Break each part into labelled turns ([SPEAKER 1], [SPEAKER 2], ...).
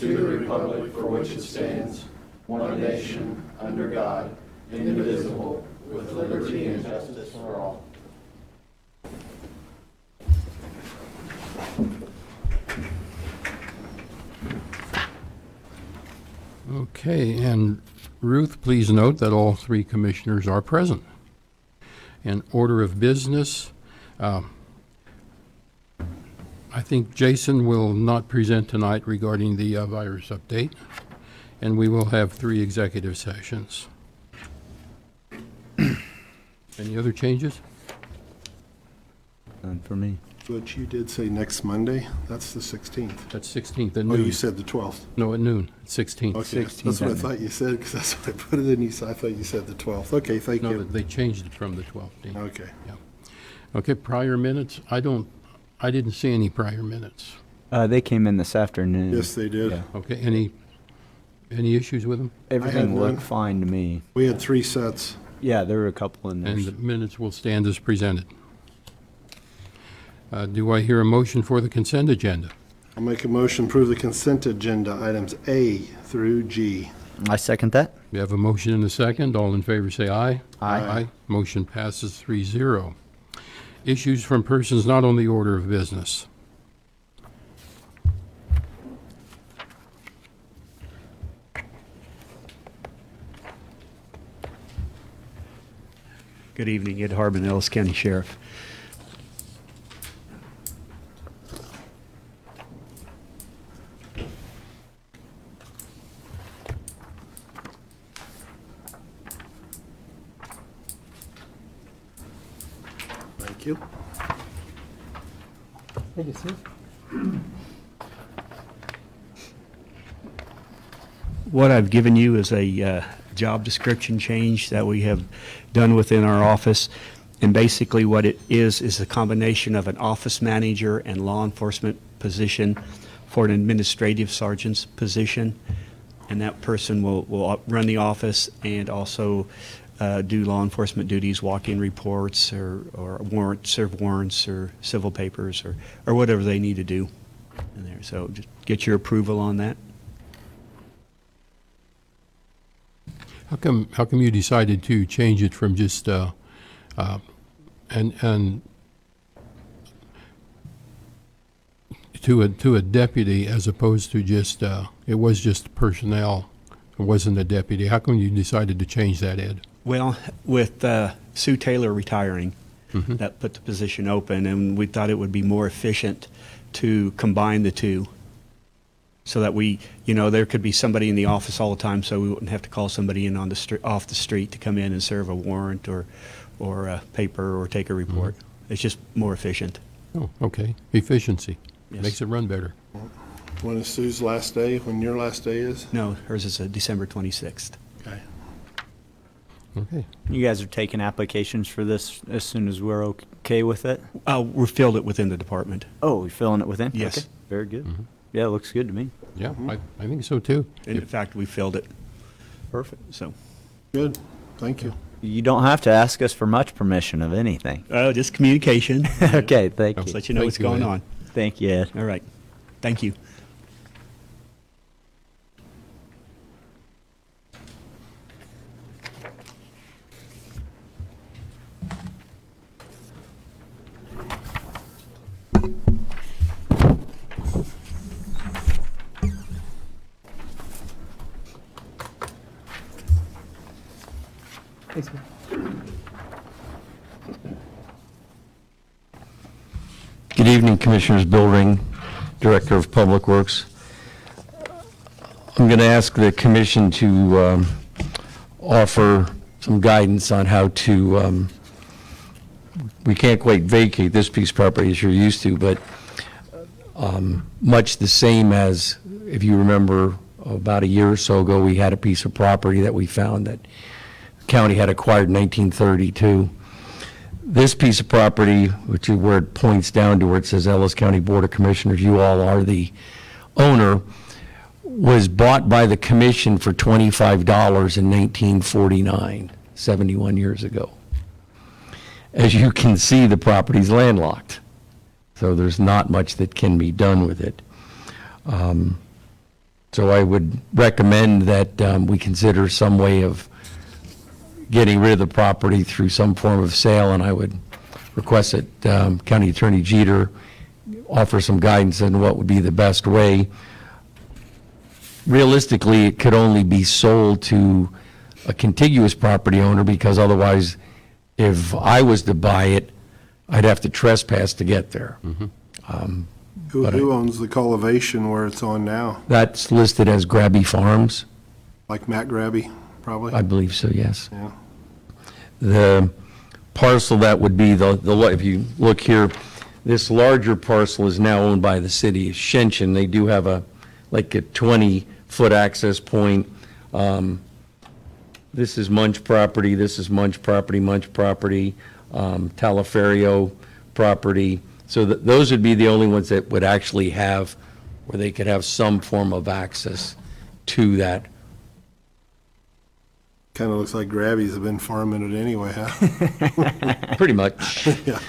[SPEAKER 1] to the republic for which it stands, one nation, under God, indivisible, with liberty and justice for all.
[SPEAKER 2] Okay, and Ruth, please note that all three commissioners are present. In order of business, I think Jason will not present tonight regarding the virus update, and we will have 3 executive sessions. Any other changes?
[SPEAKER 3] None for me.
[SPEAKER 4] But you did say next Monday? That's the 16th.
[SPEAKER 2] That's 16th at
[SPEAKER 4] Oh,
[SPEAKER 2] noon.
[SPEAKER 4] you said the 12th.
[SPEAKER 2] No, at noon, 16th.
[SPEAKER 4] Okay,
[SPEAKER 3] 16th,
[SPEAKER 4] that's what I
[SPEAKER 3] I
[SPEAKER 4] thought you said, because that's what I put it in. I thought you said the 12th. Okay, thank
[SPEAKER 2] No,
[SPEAKER 4] you.
[SPEAKER 2] they changed it from the 12th. Dean.
[SPEAKER 4] Okay.
[SPEAKER 2] Yeah. Okay, prior minutes, I didn't see any prior minutes.
[SPEAKER 3] They came in this afternoon.
[SPEAKER 4] Yes, they did.
[SPEAKER 3] Yeah.
[SPEAKER 2] Okay, any issues with them?
[SPEAKER 3] Everything
[SPEAKER 4] none.
[SPEAKER 3] looked fine to me.
[SPEAKER 4] We had 3 sets.
[SPEAKER 3] Yeah, there were a couple in there.
[SPEAKER 2] And the minutes will stand as presented. Do I hear a motion for the consent agenda?
[SPEAKER 4] I'll make a motion to approve the consent agenda, items A through G.
[SPEAKER 3] I second that.
[SPEAKER 2] We have a motion and a second. All in favor say aye.
[SPEAKER 3] Aye.
[SPEAKER 2] Motion passes 3-0. Issues from persons not on the order of business.
[SPEAKER 5] Good evening, Ed Harbin, Ellis County Sheriff.
[SPEAKER 4] Thank you.
[SPEAKER 3] Thank you, sir.
[SPEAKER 5] What I've given you is a job description change that we have done within our office. And basically what it is a combination of an office manager and law enforcement position for an administrative sergeant's position. And that person will run the office and also do law enforcement duties, walk-in reports or serve warrants or civil papers or whatever they need to do in there. So just get your approval on that.
[SPEAKER 2] How come you decided to change it from just and to a deputy as opposed to just it was just personnel, it wasn't a deputy? How come you decided to change that, Ed?
[SPEAKER 5] Well, with Sue Taylor retiring, that put the position open, and we thought it would be more efficient to combine the two so that there could be somebody in the office all the time, so we wouldn't have to call somebody in on off the street to come in and serve a warrant or a paper or take a report. It's just more efficient.
[SPEAKER 2] Oh, okay. Efficiency.
[SPEAKER 5] Yes.
[SPEAKER 2] Makes it run better.
[SPEAKER 4] When is Sue's last day? When your last day is?
[SPEAKER 5] No, hers is December 26th.
[SPEAKER 4] Okay.
[SPEAKER 2] Okay.
[SPEAKER 3] You guys are taking applications for this as soon as we're okay with it?
[SPEAKER 5] We filled it within the department.
[SPEAKER 3] Oh, you're filling it within?
[SPEAKER 5] Yes.
[SPEAKER 3] Okay. Very good. Yeah, it looks good to me.
[SPEAKER 2] Yeah, I think so too.
[SPEAKER 5] And in fact, we filled it.
[SPEAKER 3] Perfect.
[SPEAKER 5] So,
[SPEAKER 4] Good. Thank you.
[SPEAKER 3] You don't have to ask us for much permission of anything.
[SPEAKER 5] just communication.
[SPEAKER 3] Okay, thank
[SPEAKER 5] I'll
[SPEAKER 3] you.
[SPEAKER 5] let you know
[SPEAKER 2] Thank
[SPEAKER 5] what's
[SPEAKER 2] you,
[SPEAKER 5] going
[SPEAKER 2] Ed.
[SPEAKER 5] on.
[SPEAKER 3] Thank you, Ed.
[SPEAKER 5] All right. Thank you.
[SPEAKER 6] Good evening, Commissioners. Bill Ring, Director of Public Works. I'm going to ask the Commission to offer some guidance on how to, we can't quite vacate this piece of property as you're used to, but much the same as, if you remember, about a year or so ago, we had a piece of property that we found that the county had acquired in 1932. This piece of property, which is where it points down to where it says Ellis County Board of Commissioners, you all are the owner, was bought by the commission for $25 in 1949, 71 years ago. As you can see, the property's landlocked, so there's not much that can be done with it. So I would recommend that we consider some way of getting rid of the property through some form of sale, and I would request that County Attorney Jeter offer some guidance on what would be the best way. Realistically, it could only be sold to a contiguous property owner, because otherwise, if I was to buy it, I'd have to trespass to get there.
[SPEAKER 4] Who owns the cultivation where it's on now?
[SPEAKER 6] That's listed as Grabby Farms.
[SPEAKER 4] Like Matt Grabby, probably?
[SPEAKER 6] I believe so, yes.
[SPEAKER 4] Yeah.
[SPEAKER 6] The parcel that would be if you look here, this larger parcel is now owned by the city of Shenshin. They do have a 20-foot access point. This is Munch property, this is Munch property, Talaferio property. So those would be the only ones that would actually have, where they could have some form of access to that.
[SPEAKER 4] Kind of looks like Grabbies have been farming it anyway, huh?
[SPEAKER 6] Pretty much.
[SPEAKER 4] Yeah.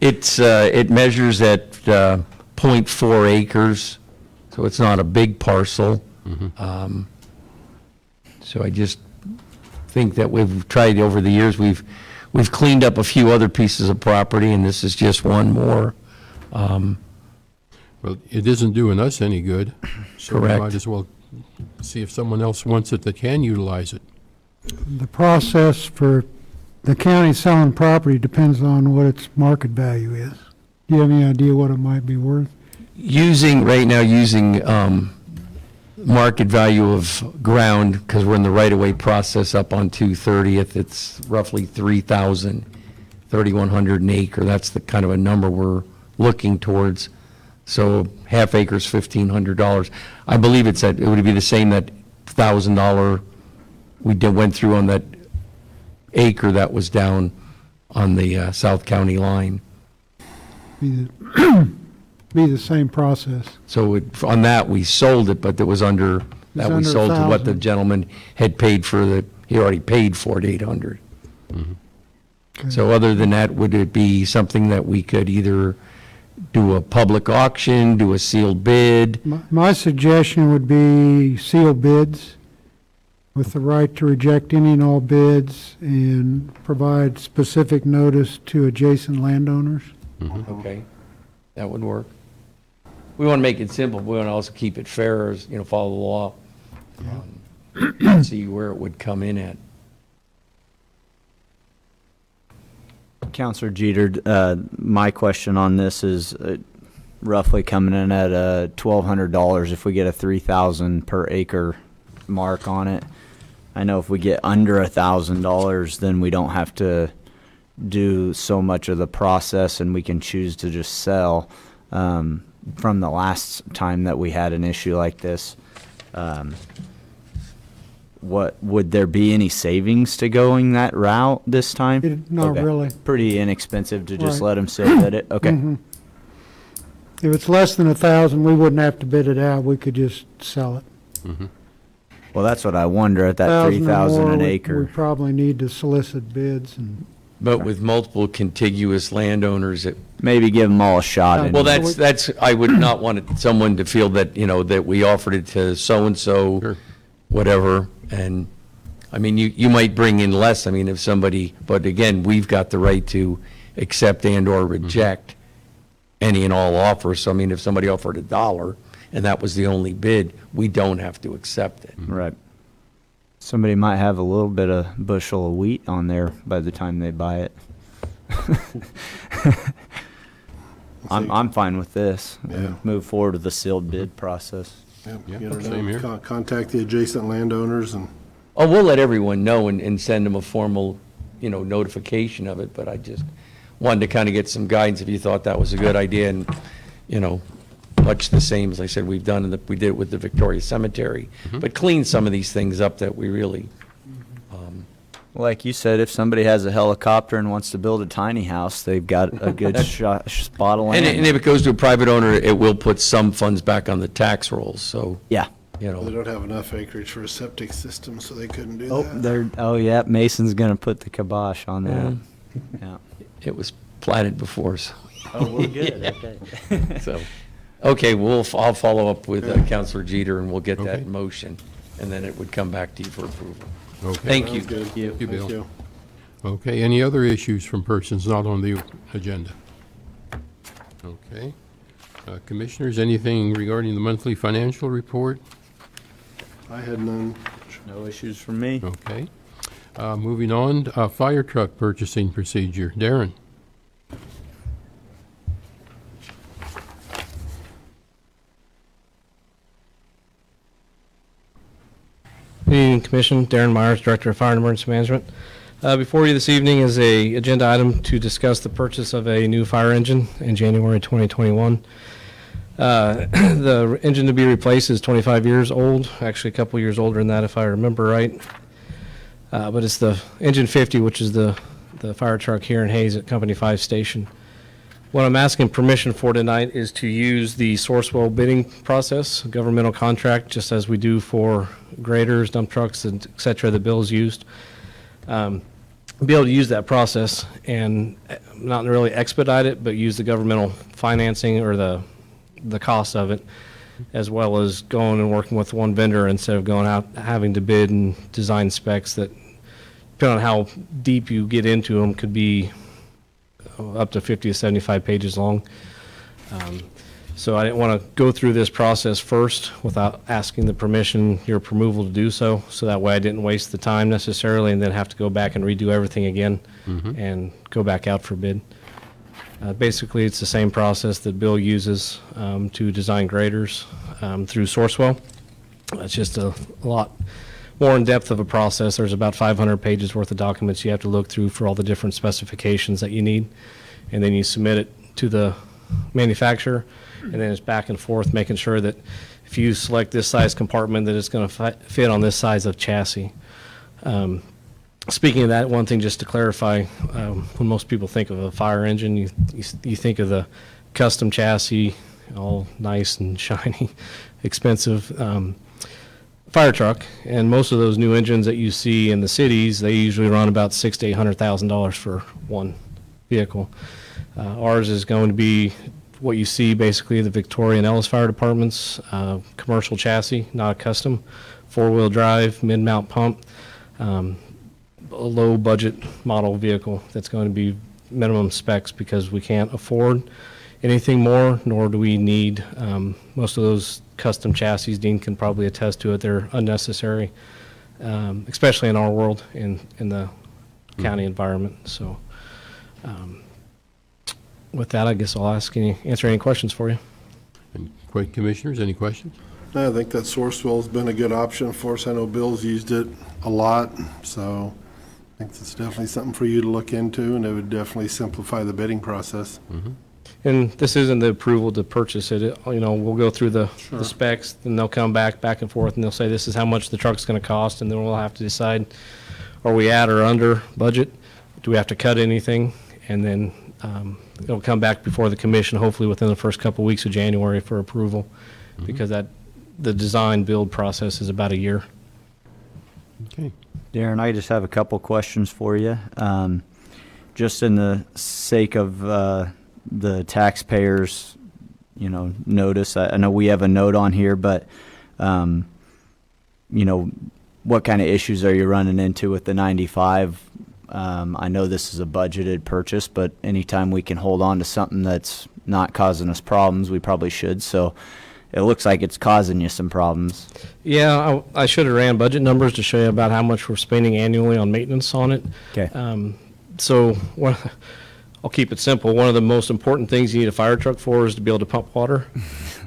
[SPEAKER 6] It measures at .4 acres, so it's not a big parcel. So I just think that we've tried over the years, we've cleaned up a few other pieces of property, and this is just one more.
[SPEAKER 2] Well, it isn't doing us any good. So we
[SPEAKER 6] Correct.
[SPEAKER 2] might as well see if someone else wants it that can utilize it.
[SPEAKER 7] The process for the county selling property depends on what its market value is. Do you have any idea what it might be worth?
[SPEAKER 6] Right now, using market value of ground, because we're in the right-of-way process up on 230th, it's roughly 3,100 an acre. That's the kind of a number we're looking towards. So half acre's $1,500. I believe it would be the same, that $1,000 we went through on that acre that was down on the South County line.
[SPEAKER 7] Be the same process.
[SPEAKER 6] So on that, we sold it, but it was under, that we
[SPEAKER 7] under
[SPEAKER 6] sold to what the
[SPEAKER 7] 1,000.
[SPEAKER 6] gentleman had paid for he already paid for it, 800.
[SPEAKER 7] Okay.
[SPEAKER 6] So other than that, would it be something that we could either do a public auction, do a sealed bid?
[SPEAKER 7] My suggestion would be sealed bids with the right to reject any and all bids and provide specific notice to adjacent landowners.
[SPEAKER 6] Okay, that would work. We want to make it simple, but we want to also keep it fair, follow the law. See where it would come in at.
[SPEAKER 3] Counselor Jeter, my question on this is roughly coming in at $1,200 if we get a 3,000 per acre mark on it. I know if we get under $1,000, then we don't have to do so much of the process, and we can choose to just sell. From the last time that we had an issue like this, would there be any savings to going that route this time?
[SPEAKER 7] Not
[SPEAKER 3] Okay.
[SPEAKER 7] really.
[SPEAKER 3] Pretty inexpensive to just
[SPEAKER 7] Right.
[SPEAKER 3] let them seal bid it? Okay.
[SPEAKER 7] If it's less than 1,000, we wouldn't have to bid it out. We could just sell it.
[SPEAKER 3] Well, that's what I wonder at that
[SPEAKER 7] 1,000 or
[SPEAKER 3] 3,000
[SPEAKER 7] more,
[SPEAKER 3] an
[SPEAKER 7] we
[SPEAKER 3] acre.
[SPEAKER 7] probably need to solicit bids and.
[SPEAKER 6] But with multiple contiguous landowners,
[SPEAKER 3] Maybe give them all a shot.
[SPEAKER 6] well, that's, I would not want someone to feel that, that we offered it to so-and-so,
[SPEAKER 2] Sure.
[SPEAKER 6] whatever, and, I mean, you might bring in less, if somebody, but again, we've got the right to accept and/or reject any and all offers. So, if somebody offered $1 and that was the only bid, we don't have to accept it.
[SPEAKER 3] Right. Somebody might have a little bit of bushel of wheat on there by the time they buy it. I'm fine with this.
[SPEAKER 4] Yeah.
[SPEAKER 3] Move forward with the sealed bid process.
[SPEAKER 4] Yeah,
[SPEAKER 2] Yeah,
[SPEAKER 4] get her
[SPEAKER 2] same
[SPEAKER 4] done.
[SPEAKER 2] here.
[SPEAKER 4] Contact the adjacent landowners and,
[SPEAKER 6] Oh, we'll let everyone know and send them a formal, notification of it, but I just wanted to kind of get some guidance if you thought that was a good idea, and, much the same as I said we did it with the Victoria Cemetery, but clean some of these things up that we really,
[SPEAKER 3] Like you said, if somebody has a helicopter and wants to build a tiny house, they've got a good spot of land.
[SPEAKER 6] and if it goes to a private owner, it will put some funds back on the tax rolls, so,
[SPEAKER 3] Yeah.
[SPEAKER 4] they don't have enough acreage for a septic system, so they couldn't do
[SPEAKER 3] Oh,
[SPEAKER 4] that.
[SPEAKER 3] yeah, Mason's gonna put the kibosh on that. Yeah.
[SPEAKER 6] it was platted before, so.
[SPEAKER 3] Oh, we're good, okay.
[SPEAKER 6] So, Okay, I'll follow up with Counselor Jeter, and we'll get that
[SPEAKER 2] Okay.
[SPEAKER 6] in motion, and then it would come back to you for approval.
[SPEAKER 2] Okay.
[SPEAKER 6] Thank you.
[SPEAKER 4] Sounds good.
[SPEAKER 3] Thank you.
[SPEAKER 2] Thank you, Bill.
[SPEAKER 4] Thank you.
[SPEAKER 2] Okay, any other issues from persons not on the agenda? Okay. Commissioners, anything regarding the monthly financial report?
[SPEAKER 4] I had none.
[SPEAKER 3] No issues from me.
[SPEAKER 2] Okay. Moving on, fire truck purchasing procedure. Darren?
[SPEAKER 8] Good evening, Commission. Darren Myers, Director of Fire and Emergency Management. Before you this evening is a agenda item to discuss the purchase of a new fire engine in January 2021. The engine to be replaced is 25 years old, actually a couple years older than that if I remember right. But it's the Engine 50, which is the fire truck here in Hayes at Company 5 Station. What I'm asking permission for tonight is to use the Sourcewell bidding process, governmental contract, just as we do for graders, dump trucks, and et cetera, that Bill's used. Be able to use that process and not really expedite it, but use the governmental financing or the cost of it, as well as going and working with one vendor instead of going out having to bid and design specs that, depending on how deep you get into them, could be up to 50 to 75 pages long. So I didn't want to go through this process first without asking the permission, your approval to do so, so that way I didn't waste the time necessarily and then have to go back and redo everything again and go back out for bid. Basically, it's the same process that Bill uses to design graders through Sourcewell. It's just a lot more in depth of a process. There's about 500 pages worth of documents you have to look through for all the different specifications that you need, and then you submit it to the manufacturer, and then it's back and forth making sure that if you select this size compartment that it's going to fit on this size of chassis. Speaking of that, one thing just to clarify, when most people think of a fire engine, you think of the custom chassis, all nice and shiny, expensive fire truck, and most of those new engines that you see in the cities, they usually run about $600,000 to $800,000 for one vehicle. Ours is going to be what you see basically the Victoria and Ellis fire departments, commercial chassis, not a custom, 4-wheel drive, mid-mount pump, a low budget model vehicle that's going to be minimum specs because we can't afford anything more, nor do we need most of those custom chassis. Dean can probably attest to it. They're unnecessary, especially in our world, in the county environment. So with that, I guess I'll answer any questions for you.
[SPEAKER 2] And Commissioners, any questions?
[SPEAKER 4] I think that Sourcewell's been a good option for us. I know Bill's used it a lot, so I think it's definitely something for you to look into, and it would definitely simplify the bidding process.
[SPEAKER 8] And this isn't the approval to purchase it. We'll go through the specs, and they'll come back and forth, and they'll say this is how much the truck's going to cost, and then we'll have to decide, are we at or under budget? Do we have to cut anything? And then it'll come back before the commission, hopefully within the first couple weeks of January for approval, because the design build process is about a year.
[SPEAKER 2] Okay.
[SPEAKER 3] Darren, I just have a couple questions for you. Just in the sake of the taxpayers, notice, I know we have a note on here, but, what kind of issues are you running into with the 95? I know this is a budgeted purchase, but anytime we can hold on to something that's not causing us problems, we probably should. So it looks like it's causing you some problems.
[SPEAKER 8] Yeah, I should have ran budget numbers to show you about how much we're spending annually on maintenance on it.
[SPEAKER 3] Okay.
[SPEAKER 8] I'll keep it simple. One of the most important things you need a fire truck for is to be able to pump water.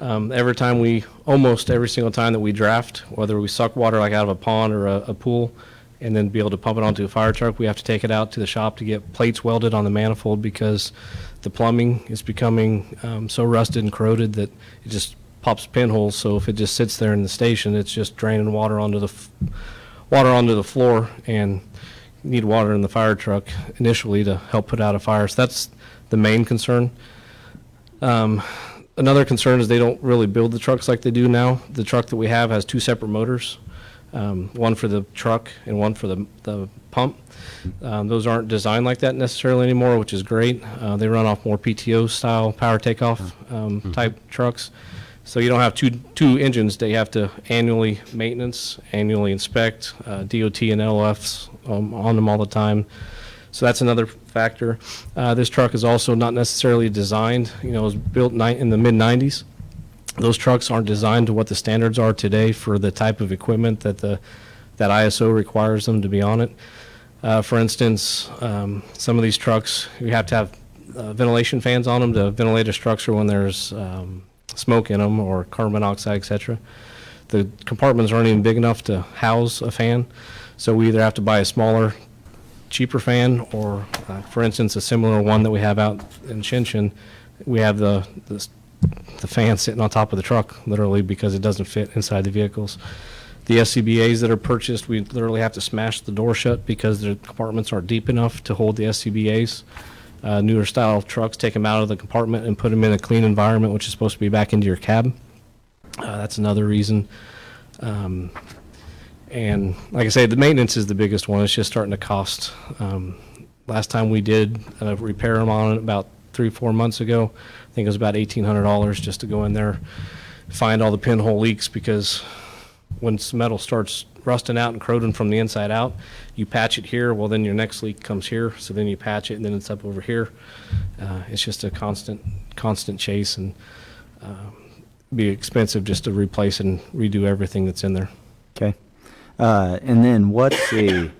[SPEAKER 8] Almost every single time that we draft, whether we suck water like out of a pond or a pool, and then be able to pump it onto a fire truck, we have to take it out to the shop to get plates welded on the manifold because the plumbing is becoming so rusted and corroded that it just pops pinholes. So if it just sits there in the station, it's just draining water onto the floor, and you need water in the fire truck initially to help put out a fire. So that's the main concern. Another concern is they don't really build the trucks like they do now. The truck that we have has two separate motors. one for the truck and one for the pump. Those aren't designed like that necessarily anymore, which is great. They run off more PTO style power takeoff type trucks. So you don't have two engines that you have to annually maintenance, annually inspect, DOT and LFs on them all the time. So that's another factor. This truck is also not necessarily designed, it was built in the mid-90s. Those trucks aren't designed to what the standards are today for the type of equipment that that ISO requires them to be on it. For instance, some of these trucks, you have to have ventilation fans on them to ventilate a structure when there's smoke in them or carbon monoxide, etc. The compartments aren't even big enough to house a fan, so we either have to buy a smaller, cheaper fan, or for instance, a similar one that we have out in Shinshin, we have the fan sitting on top of the truck, literally, because it doesn't fit inside the vehicles. The SCBAs that are purchased, we literally have to smash the door shut because the compartments aren't deep enough to hold the SCBAs. Newer style trucks, take them out of the compartment and put them in a clean environment, which is supposed to be back into your cab. That's another reason. And like I say, the maintenance is the biggest one. It's just starting to cost. Last time we did a repair on it about 3-4 months ago, I think it was about $1,800 just to go in there, find all the pinhole leaks, because when metal starts rusting out and corroding from the inside out, you patch it here, well then your next leak comes here, so then you patch it and then it's up over here. It's just a constant chase, and be expensive just to replace and redo everything that's in there.
[SPEAKER 3] Okay. And then what's the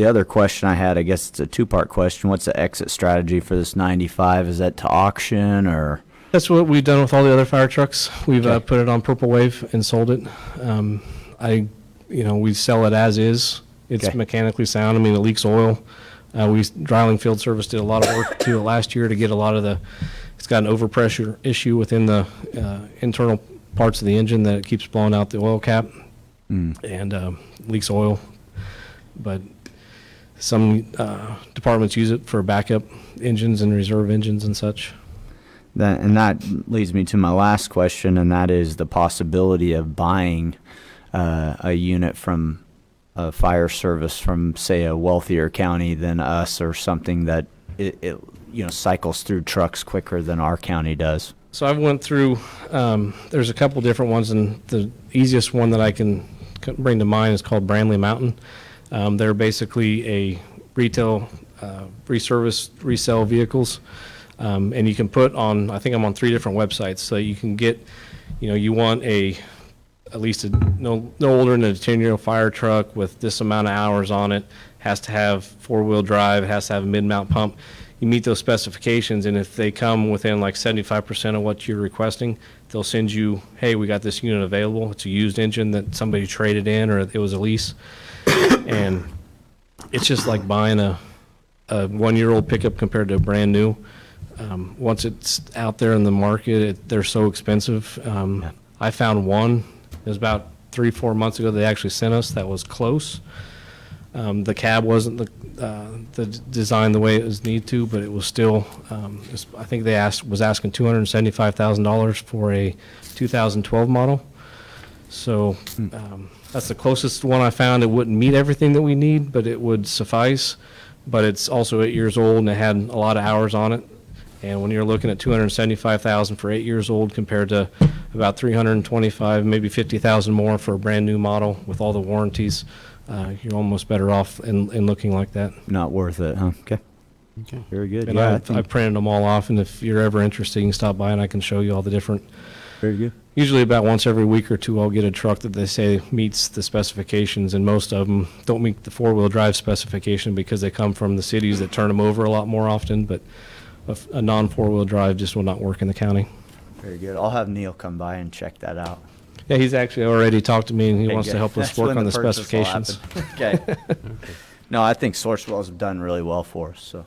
[SPEAKER 3] other question I had? I guess it's a two-part question. What's the exit strategy for this 95? Is that to auction, or?
[SPEAKER 8] That's what we've done with all the other fire trucks. We've put it on Purple Wave and sold it. We sell it as is. It's mechanically sound. I mean, it leaks oil. Dryling Field Service did a lot of work to it last year to get a lot of it's got an overpressure issue within the internal parts of the engine that it keeps blowing out the oil cap and leaks oil. But some departments use it for backup engines and reserve engines and such.
[SPEAKER 3] That leads me to my last question, and that is the possibility of buying a unit from a fire service from, say, a wealthier county than us, or something that it cycles through trucks quicker than our county does.
[SPEAKER 8] So I've went through. There's a couple different ones, and the easiest one that I can bring to mind is called Brandley Mountain. They're basically a retail resell vehicles. And you can put on, I think I'm on 3 different websites, so you can get, you want at least no older than a 10-year-old fire truck with this amount of hours on it, has to have 4-wheel drive, it has to have a mid-mount pump. You meet those specifications, and if they come within like 75% of what you're requesting, they'll send you, hey, we got this unit available. It's a used engine that somebody traded in, or it was a lease. And it's just like buying a 1-year-old pickup compared to a brand new. Once it's out there in the market, they're so expensive. I found one, it was about 3-4 months ago, they actually sent us, that was close. The cab wasn't the design the way it was need to, but it was still, I think they was asking $275,000 for a 2012 model. So that's the closest one I found. It wouldn't meet everything that we need, but it would suffice. But it's also 8 years old, and it had a lot of hours on it. And when you're looking at $275,000 for 8 years old compared to about $325,000, maybe $50,000 more for a brand new model with all the warranties, you're almost better off in looking like that.
[SPEAKER 3] Not worth it, huh? Okay. Very good.
[SPEAKER 8] And
[SPEAKER 3] yeah,
[SPEAKER 8] I printed them all off, and if you're ever interested, you can stop by and I can show you all the different.
[SPEAKER 3] Very good.
[SPEAKER 8] Usually about once every week or two, I'll get a truck that they say meets the specifications, and most of them don't meet the 4-wheel drive specification because they come from the cities that turn them over a lot more often, but a non-4-wheel drive just will not work in the county.
[SPEAKER 3] Very good. I'll have Neil come by and check that out.
[SPEAKER 8] Yeah, he's actually already talked to me, and he wants to help us work on the specifications.
[SPEAKER 3] Okay. No, I think Sourcewell's done really well for us. So.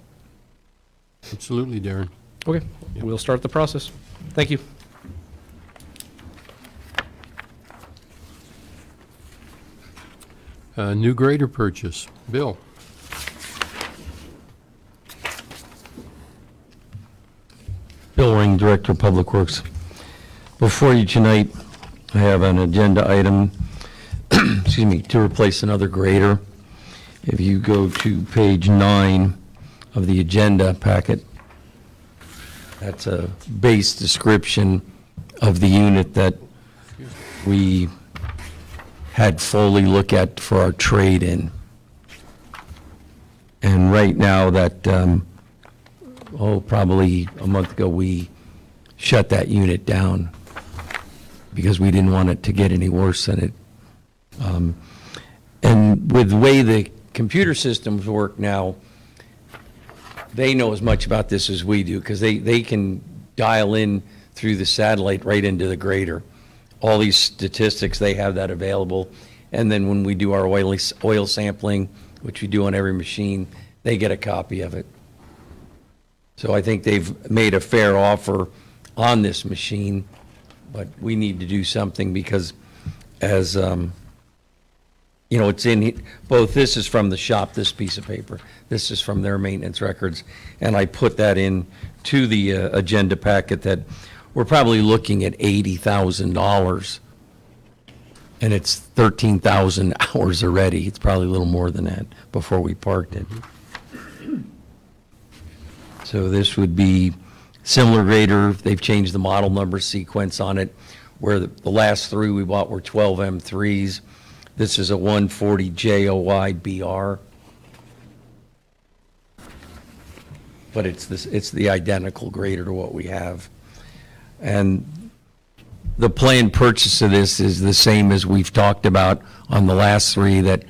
[SPEAKER 2] Absolutely, Darren.
[SPEAKER 8] Okay, we'll start the process. Thank you.
[SPEAKER 2] New grader purchase. Bill.
[SPEAKER 6] Bill Ring, Director of Public Works. Before you tonight, I have an agenda item excuse me, to replace another grader. If you go to page 9 of the agenda packet, that's a base description of the unit that we had Foley look at for our trade-in. And right now that, probably a month ago, we shut that unit down because we didn't want it to get any worse than it. And with the way the computer systems work now, they know as much about this as we do because they can dial in through the satellite right into the grader. All these statistics, they have that available. And then when we do our oil sampling, which we do on every machine, they get a copy of it. So I think they've made a fair offer on this machine, but we need to do something because as, it's in, both this is from the shop, this piece of paper. This is from their maintenance records. And I put that in to the agenda packet that we're probably looking at $80,000. And it's 13,000 hours already. It's probably a little more than that before we parked it. So this would be similar grader. They've changed the model number sequence on it, where the last 3 we bought were 12 M3s. This is a 140 JOI BR. But it's the identical grader to what we have. And the planned purchase of this is the same as we've talked about on the last 3, that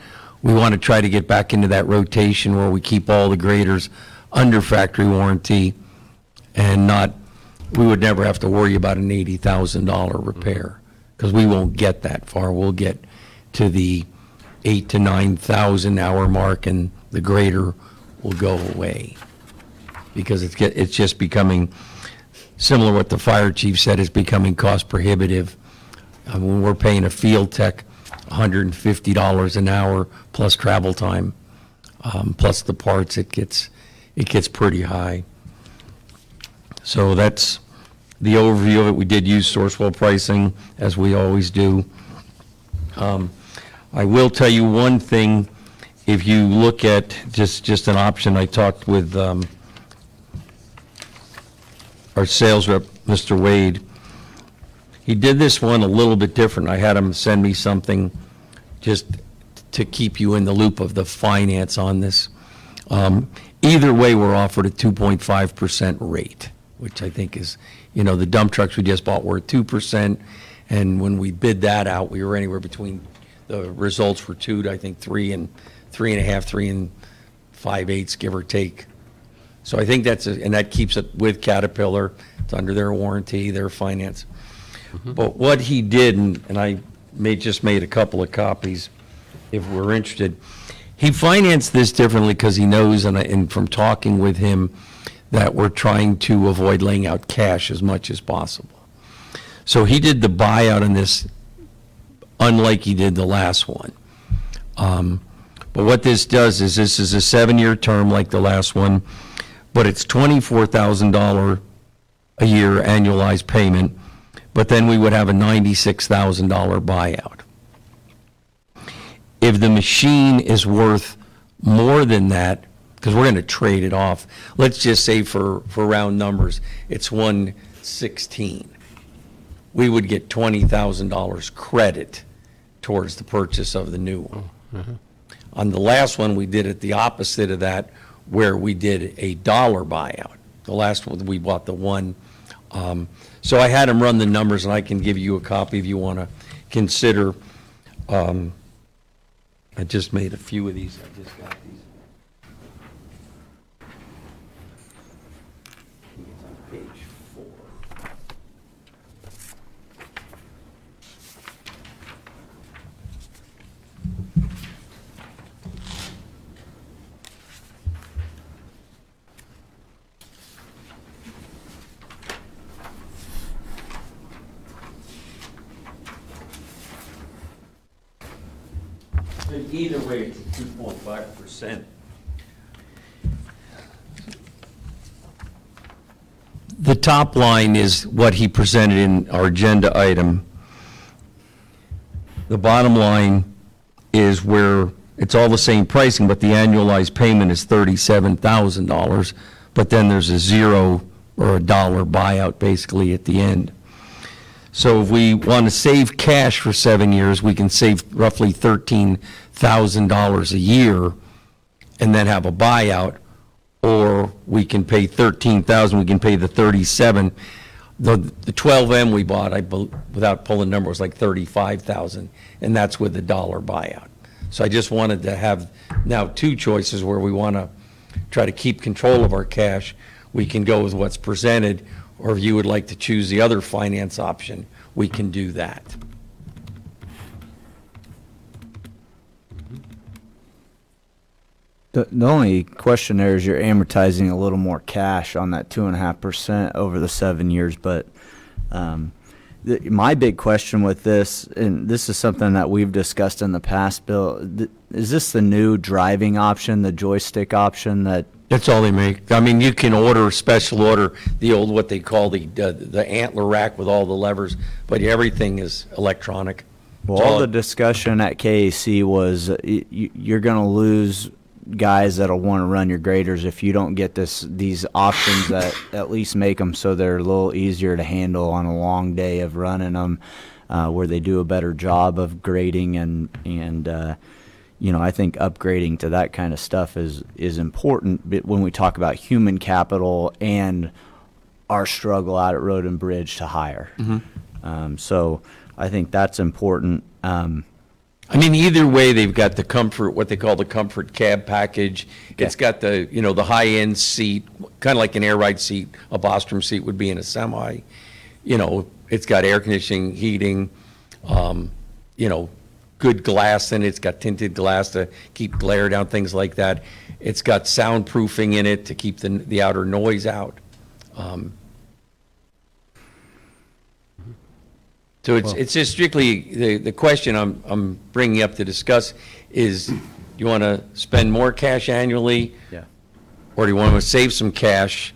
[SPEAKER 6] we want to try to get back into that rotation where we keep all the graders under factory warranty and we would never have to worry about an $80,000 repair because we won't get that far. We'll get to the 8,000 to 9,000 hour mark and the grader will go away because it's just becoming similar to what the fire chief said, is becoming cost prohibitive. When we're paying a field tech $150 an hour plus travel time, plus the parts, it gets pretty high. So that's the overview of it. We did use Sourcewell pricing, as we always do. I will tell you one thing. If you look at just an option, I talked with our sales rep, Mr. Wade. He did this one a little bit different. I had him send me something just to keep you in the loop of the finance on this. Either way, we're offered a 2.5% rate, which I think is, the dump trucks we just bought were at 2%, and when we bid that out, we were anywhere between, the results were 2 to, I think, 3 and 3.5, 3 and 5/8, give or take. So I think and that keeps it with Caterpillar. It's under their warranty, their finance. Mm-hmm. But what he did, and I just made a couple of copies if we're interested. He financed this differently because he knows, and from talking with him, that we're trying to avoid laying out cash as much as possible. So he did the buyout on this, unlike he did the last one. But what this does is this is a 7-year term like the last one, but it's $24,000 a year annualized payment, but then we would have a $96,000 buyout. If the machine is worth more than that, because we're going to trade it off, let's just say for round numbers, it's 116. We would get $20,000 credit towards the purchase of the new one. Mm-hmm. On the last one, we did it the opposite of that, where we did a dollar buyout. The last one, we bought the one. So I had him run the numbers, and I can give you a copy if you want to consider. I just made a few of these. I just got these. It's on page 4. Either way, it's 2.5%. The top line is what he presented in our agenda item. The bottom line is where it's all the same pricing, but the annualized payment is $37,000, but then there's a $0 or a dollar buyout basically at the end. So if we want to save cash for 7 years, we can save roughly $13,000 a year and then have a buyout, or we can pay $13,000, we can pay the $37,000. The 12M we bought, without pulling the number, was like $35,000, and that's with the dollar buyout. So I just wanted to have now two choices where we want to try to keep control of our cash. We can go with what's presented, or if you would like to choose the other finance option, we can do that.
[SPEAKER 3] The only question there is you're amortizing a little more cash on that 2.5% over the 7 years. But my big question with this, and this is something that we've discussed in the past, Bill, is this the new driving option, the joystick option that?
[SPEAKER 6] That's all they make. I mean, you can order, special order, the old, what they call the antler rack with all the levers, but everything is electronic.
[SPEAKER 3] Well, all the discussion at KAC was you're going to lose guys that'll want to run your graders if you don't get these options that at least make them so they're a little easier to handle on a long day of running them, where they do a better job of grading and I think upgrading to that kind of stuff is important when we talk about human capital and our struggle out at Road and Bridge to hire.
[SPEAKER 6] Mm-hmm.
[SPEAKER 3] So I think that's important.
[SPEAKER 6] I mean, either way, they've got the comfort, what they call the comfort cab package.
[SPEAKER 3] Okay.
[SPEAKER 6] It's got the, the high-end seat, kind of like an air ride seat, a Bostrom seat would be in a semi. It's got air conditioning, heating, good glass in it. It's got tinted glass to keep glare down, things like that. It's got soundproofing in it to keep the outer noise out. So it's just strictly, the question I'm bringing up to discuss is, you want to spend more cash annually?
[SPEAKER 3] Yeah.
[SPEAKER 6] Or do you want to save some cash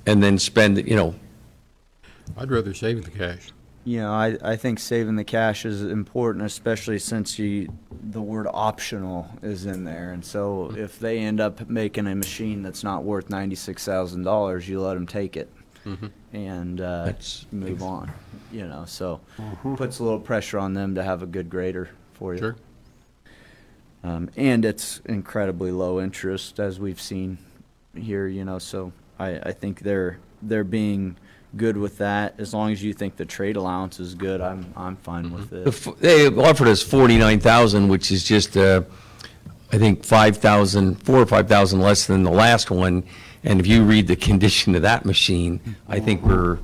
[SPEAKER 6] and then spend,
[SPEAKER 2] I'd rather save the cash.
[SPEAKER 3] I think saving the cash is important, especially since the word optional is in there. And so if they end up making a machine that's not worth $96,000, you let them take it.
[SPEAKER 2] Mm-hmm.
[SPEAKER 3] And move on, so puts a little pressure on them to have a good grader for you.
[SPEAKER 2] Sure.
[SPEAKER 3] And it's incredibly low interest, as we've seen here, so I think they're being good with that. As long as you think the trade allowance is good, I'm fine with it.
[SPEAKER 6] They offered us $49,000, which is just, I think, $4,000 or $5,000 less than the last one. And if you read the condition of that machine, I think we're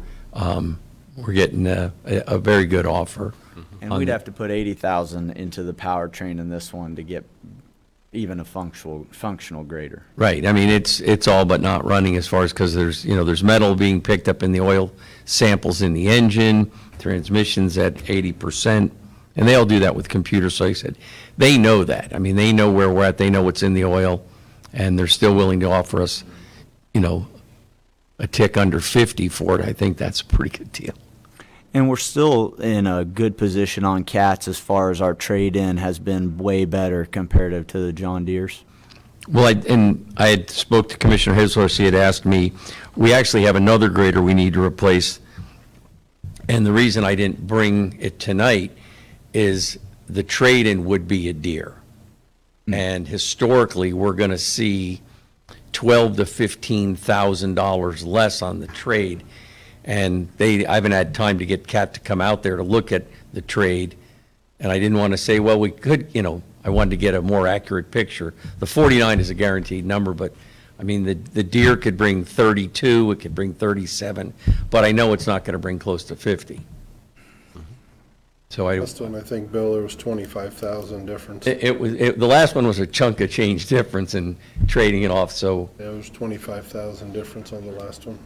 [SPEAKER 6] getting a very good offer.
[SPEAKER 3] And we'd have to put $80,000 into the powertrain in this one to get even a functional grader.
[SPEAKER 6] Right. I mean, it's all but not running as far as, because there's metal being picked up in the oil samples in the engine, transmissions at 80%, and they all do that with computers. So I said, they know that. I mean, they know where we're at. They know what's in the oil, and they're still willing to offer us a tick under 50 for it. I think that's a pretty good deal.
[SPEAKER 3] And we're still in a good position on cats as far as our trade-in has been way better comparative to the John Deeres.
[SPEAKER 6] Well, I had spoke to Commissioner Hislop. He had asked me, we actually have another grader we need to replace. And the reason I didn't bring it tonight is the trade-in would be a Deere. And historically, we're going to see $12,000 to $15,000 less on the trade, and I haven't had time to get Cat to come out there to look at the trade, and I didn't want to say, well, we could, I wanted to get a more accurate picture. The 49 is a guaranteed number, but I mean, the Deere could bring 32, it could bring 37, but I know it's not going to bring close to 50. So
[SPEAKER 4] Last one, I think, Bill, there was 25,000 difference.
[SPEAKER 6] the last one was a chunk of change difference in trading it off, so.
[SPEAKER 4] Yeah, it was 25,000 difference on the last one.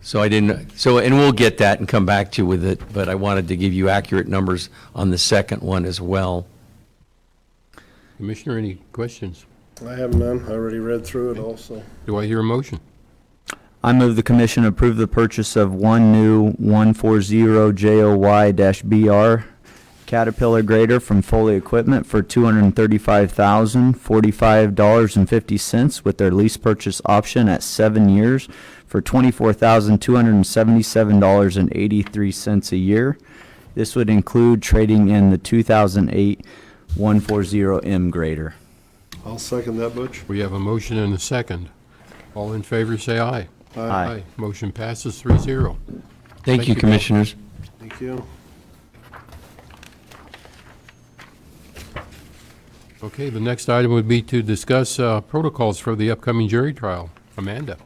[SPEAKER 6] So and we'll get that and come back to you with it, but I wanted to give you accurate numbers on the second one as well.
[SPEAKER 2] Commissioner, any questions?
[SPEAKER 4] I have none. I already read through it also.
[SPEAKER 2] Do I hear a motion?
[SPEAKER 3] I move the commission approve the purchase of one new 140 JOY-BR Caterpillar grader from Foley Equipment for $235,045.50 with their lease purchase option at 7 years for $24,277.83 a year. This would include trading in the 2008 140M grader.
[SPEAKER 4] I'll second that, Butch.
[SPEAKER 2] We have a motion and a second. All in favor, say aye.
[SPEAKER 3] Aye.
[SPEAKER 2] Motion passes 3-0.
[SPEAKER 6] Thank you,
[SPEAKER 2] Bill.
[SPEAKER 6] Commissioners.
[SPEAKER 4] Thank you.
[SPEAKER 2] Okay, the next item would be to discuss protocols for the upcoming jury trial. Amanda.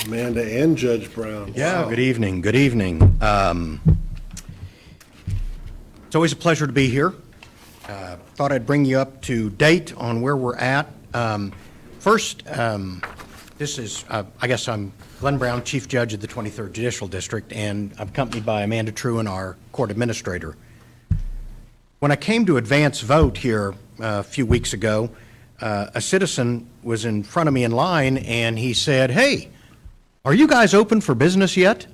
[SPEAKER 4] Amanda and Judge Brown.
[SPEAKER 9] Yeah,
[SPEAKER 4] Wow.
[SPEAKER 9] good evening, good evening. It's always a pleasure to be here. Thought I'd bring you up to date on where we're at. First, this is, I guess I'm Glenn Brown, Chief Judge of the 23rd Judicial District, and I'm accompanied by Amanda Truen, our Court Administrator. When I came to advance vote here a few weeks ago, a citizen was in front of me in line, and he said, "Hey, are you guys open for business yet?"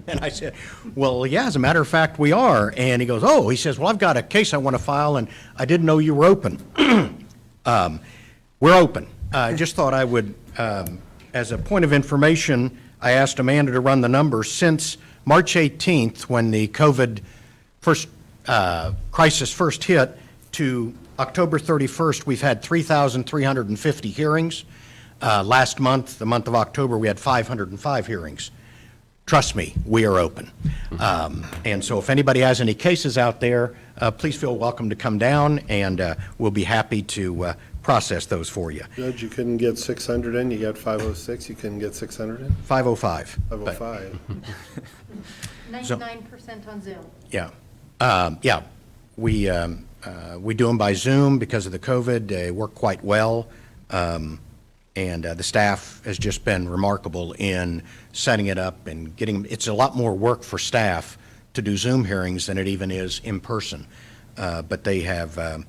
[SPEAKER 9] And I said, "Well, yeah, as a matter of fact, we are." And he goes, "Oh," he says, "well, I've got a case I want to file, and I didn't know you were open." We're open. I just thought I would, as a point of information, I asked Amanda to run the numbers. Since March 18th, when the COVID crisis first hit, to October 31st, we've had 3,350 hearings. Last month, the month of October, we had 505 hearings. Trust me, we are open. And so if anybody has any cases out there, please feel welcome to come down, and we'll be happy to process those for you.
[SPEAKER 4] Judge, you couldn't get 600 in, you got 506, you couldn't get 600 in?
[SPEAKER 9] 505.
[SPEAKER 4] 505.
[SPEAKER 10] 99% on Zoom.
[SPEAKER 9] Yeah. Yeah. We do them by Zoom because of the COVID. They work quite well. And the staff has just been remarkable in setting it up and getting, it's a lot more work for staff to do Zoom hearings than it even is in person. But they have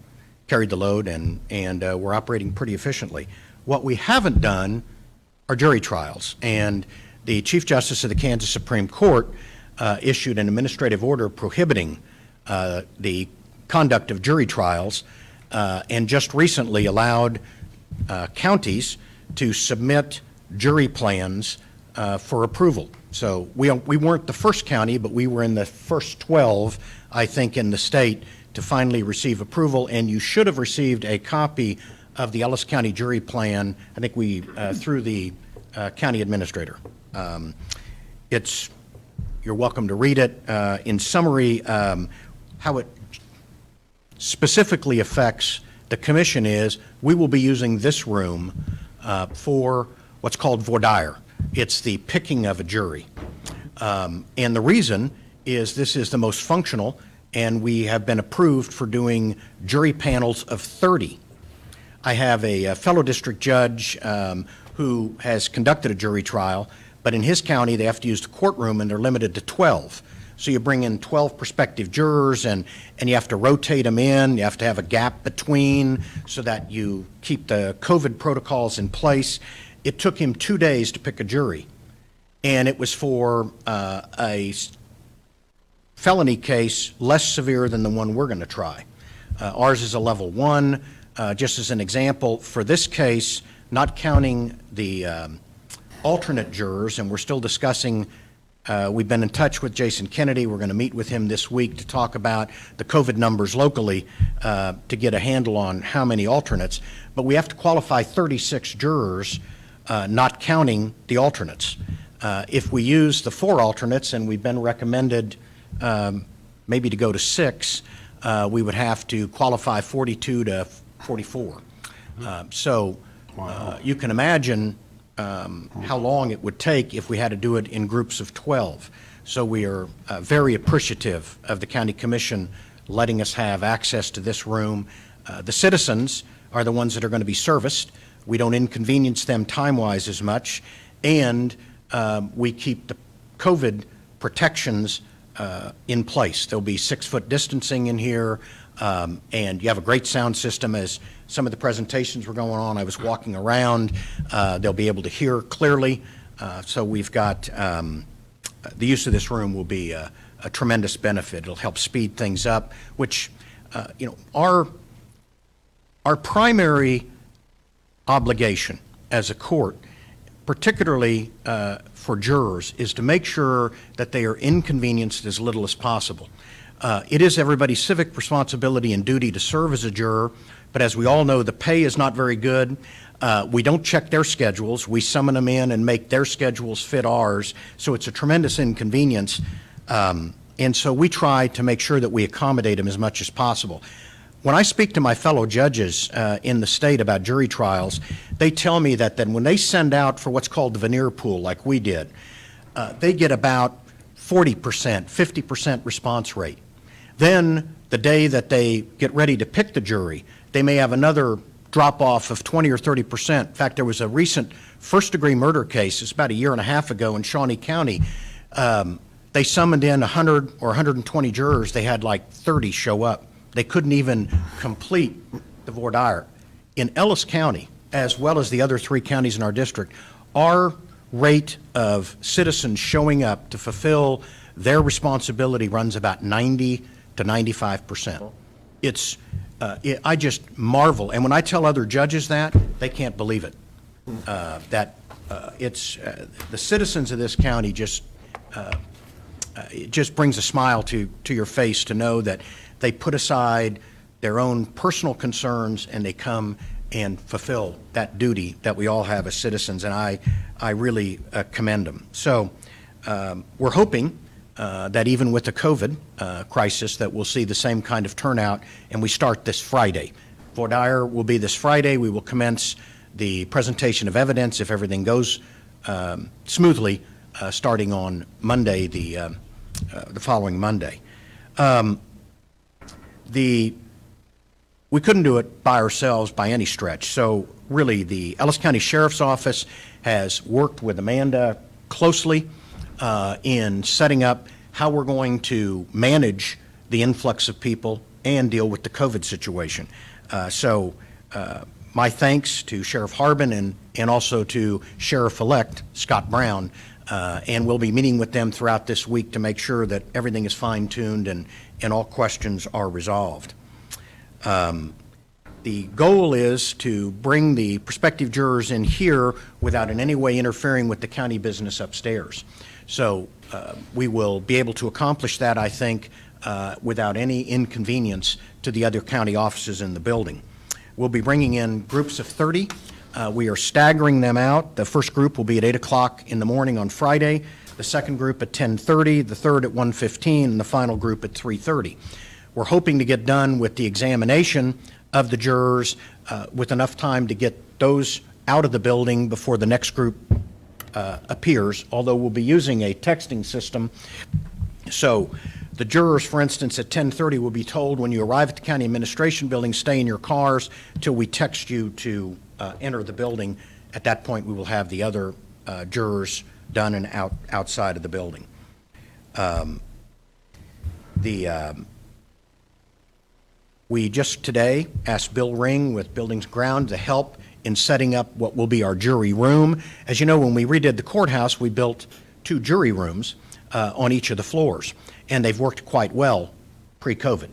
[SPEAKER 9] carried the load, and we're operating pretty efficiently. What we haven't done are jury trials. And the Chief Justice of the Kansas Supreme Court issued an administrative order prohibiting the conduct of jury trials, and just recently allowed counties to submit jury plans for approval. So we weren't the first county, but we were in the first 12, I think, in the state to finally receive approval, and you should have received a copy of the Ellis County jury plan, I think through the county administrator. You're welcome to read it. In summary, how it specifically affects the commission is we will be using this room for what's called voir dire. It's the picking of a jury. And the reason is this is the most functional, and we have been approved for doing jury panels of 30. I have a fellow district judge who has conducted a jury trial, but in his county they have to use the courtroom and they're limited to 12. So you bring in 12 prospective jurors, and you have to rotate them in. You have to have a gap between so that you keep the COVID protocols in place. It took him 2 days to pick a jury, and it was for a felony case less severe than the one we're going to try. Ours is a level 1. Just as an example, for this case, not counting the alternate jurors, and we're still discussing. We've been in touch with Jason Kennedy. We're going to meet with him this week to talk about the COVID numbers locally to get a handle on how many alternates. But we have to qualify 36 jurors, not counting the alternates. If we use the 4 alternates, and we've been recommended maybe to go to 6, we would have to qualify 42 to 44. So you can imagine how long it would take if we had to do it in groups of 12. So we are very appreciative of the County Commission letting us have access to this room. The citizens are the ones that are going to be serviced. We don't inconvenience them time-wise as much, and we keep the COVID protections in place. There'll be 6-foot distancing in here, and you have a great sound system. As some of the presentations were going on, I was walking around. They'll be able to hear clearly. So we've got, the use of this room will be a tremendous benefit. It'll help speed things up, which, our primary obligation as a court, particularly for jurors, is to make sure that they are inconvenienced as little as possible. It is everybody's civic responsibility and duty to serve as a juror, but as we all know, the pay is not very good. We don't check their schedules. We summon them in and make their schedules fit ours, so it's a tremendous inconvenience. And so we try to make sure that we accommodate them as much as possible. When I speak to my fellow judges in the state about jury trials, they tell me that then when they send out for what's called the veneer pool, like we did, they get about 40%, 50% response rate. Then the day that they get ready to pick the jury, they may have another drop-off of 20 or 30%. In fact, there was a recent first-degree murder case, it's about a year and a half ago in Shawnee County. They summoned in 100 or 120 jurors. They had like 30 show up. They couldn't even complete the voir dire. In Ellis County, as well as the other 3 counties in our district, our rate of citizens showing up to fulfill their responsibility runs about 90 to 95%. I just marvel, and when I tell other judges that, they can't believe it. The citizens of this county it just brings a smile to your face to know that they put aside their own personal concerns and they come and fulfill that duty that we all have as citizens, and I really commend them. So we're hoping that even with the COVID crisis that we'll see the same kind of turnout, and we start this Friday. Voir dire will be this Friday. We will commence the presentation of evidence if everything goes smoothly, starting on Monday, the following Monday. We couldn't do it by ourselves by any stretch. So really, the Ellis County Sheriff's Office has worked with Amanda closely in setting up how we're going to manage the influx of people and deal with the COVID situation. So my thanks to Sheriff Harbin and also to Sheriff-elect Scott Brown, and we'll be meeting with them throughout this week to make sure that everything is fine-tuned and all questions are resolved. The goal is to bring the prospective jurors in here without in any way interfering with the county business upstairs. So we will be able to accomplish that, I think, without any inconvenience to the other county offices in the building. We'll be bringing in groups of 30. We are staggering them out. The first group will be at 8 o'clock in the morning on Friday, the second group at 10:30, the third at 1:15, and the final group at 3:30. We're hoping to get done with the examination of the jurors with enough time to get those out of the building before the next group appears, although we'll be using a texting system. So the jurors, for instance, at 10:30 will be told when you arrive at the county administration building, stay in your cars till we text you to enter the building. At that point, we will have the other jurors done and outside of the building. We just today asked Bill Ring with Buildings and Ground to help in setting up what will be our jury room. As you know, when we redid the courthouse, we built 2 jury rooms on each of the floors, and they've worked quite well pre-COVID,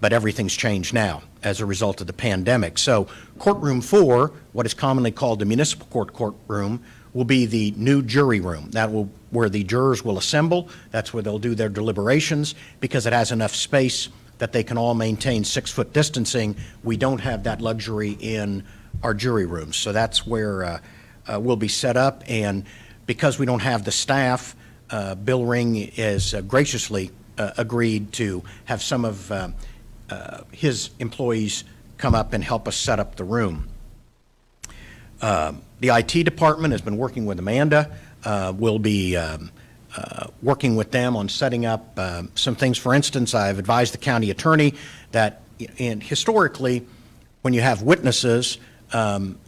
[SPEAKER 9] but everything's changed now as a result of the pandemic. So courtroom 4, what is commonly called the municipal court courtroom, will be the new jury room. That will where the jurors will assemble. That's where they'll do their deliberations, because it has enough space that they can all maintain 6-foot distancing. We don't have that luxury in our jury rooms. So that's where we'll be set up. And because we don't have the staff, Bill Ring has graciously agreed to have some of his employees come up and help us set up the room. The IT department has been working with Amanda. We'll be working with them on setting up some things. For instance, I've advised the county attorney that historically, when you have witnesses,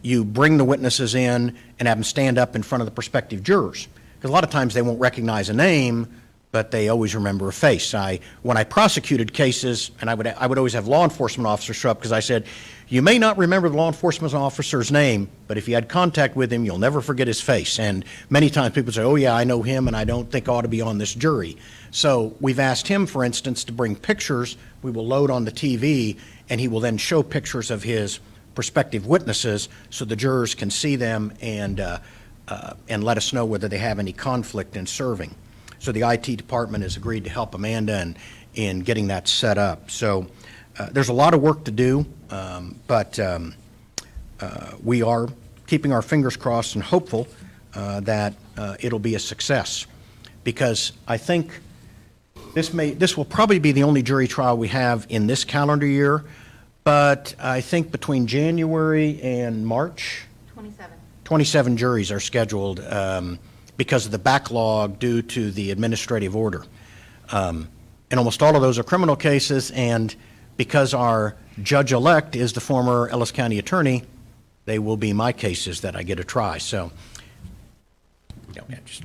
[SPEAKER 9] you bring the witnesses in and have them stand up in front of the prospective jurors. Because a lot of times they won't recognize a name, but they always remember a face. When I prosecuted cases, and I would always have law enforcement officers show up, because I said, you may not remember the law enforcement officer's name, but if you had contact with him, you'll never forget his face. And many times people say, oh yeah, I know him, and I don't think I ought to be on this jury. So we've asked him, for instance, to bring pictures we will load on the TV, and he will then show pictures of his prospective witnesses so the jurors can see them and let us know whether they have any conflict in serving. So the IT department has agreed to help Amanda in getting that set up. So there's a lot of work to do, but we are keeping our fingers crossed and hopeful that it'll be a success, because I think this will probably be the only jury trial we have in this calendar year, but I think between January and March, 27 juries are scheduled because of the backlog due to the administrative order. And almost all of those are criminal cases, and because our judge-elect is the former Ellis County attorney, they will be my cases that I get to try. So,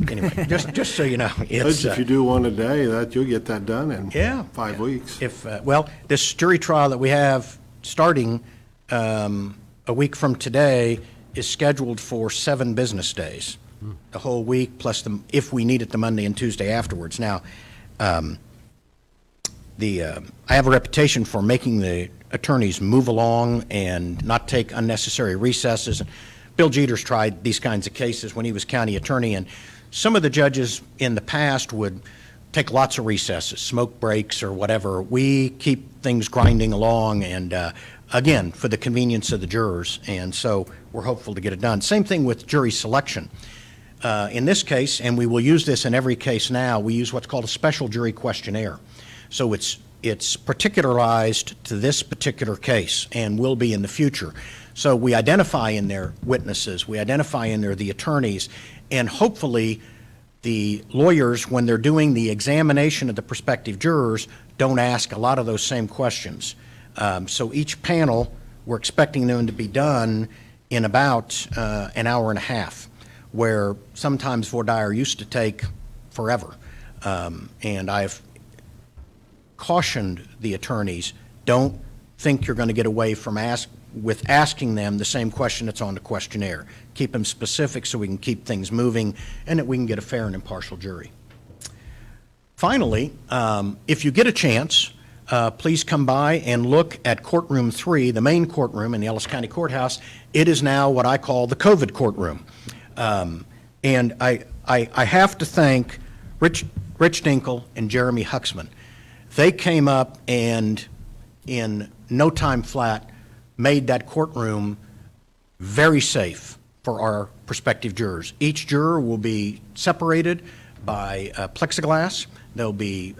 [SPEAKER 9] anyway, just so you know, it's
[SPEAKER 4] If you do one a day, you'll get that done in
[SPEAKER 9] yeah,
[SPEAKER 4] 5 weeks.
[SPEAKER 9] Well, this jury trial that we have starting a week from today is scheduled for 7 business days, the whole week, plus if we need it, the Monday and Tuesday afterwards. Now, I have a reputation for making the attorneys move along and not take unnecessary recesses. Bill Jeter's tried these kinds of cases when he was county attorney, and some of the judges in the past would take lots of recesses, smoke breaks or whatever. We keep things grinding along, and again, for the convenience of the jurors, and so we're hopeful to get it done. Same thing with jury selection. In this case, and we will use this in every case now, we use what's called a special jury questionnaire. So it's particularized to this particular case and will be in the future. So we identify in there witnesses, we identify in there the attorneys, and hopefully the lawyers, when they're doing the examination of the prospective jurors, don't ask a lot of those same questions. So each panel, we're expecting them to be done in about an hour and a half, where sometimes voir dire used to take forever. And I've cautioned the attorneys, don't think you're going to get away from asking them the same question that's on the questionnaire. Keep them specific so we can keep things moving and that we can get a fair and impartial jury. Finally, if you get a chance, please come by and look at courtroom 3, the main courtroom in the Ellis County Courthouse. It is now what I call the COVID courtroom. And I have to thank Rich Dinkle and Jeremy Huxman. They came up and in no time flat made that courtroom very safe for our prospective jurors. Each juror will be separated by plexiglass. There'll be,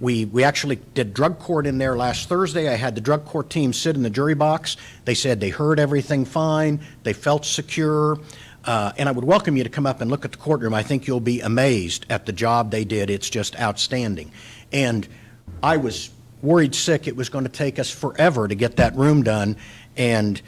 [SPEAKER 9] we actually did drug court in there last Thursday. I had the drug court team sit in the jury box. They said they heard everything fine. They felt secure. And I would welcome you to come up and look at the courtroom. I think you'll be amazed at the job they did. It's just outstanding. And I was worried sick it was going to take us forever to get that room done. And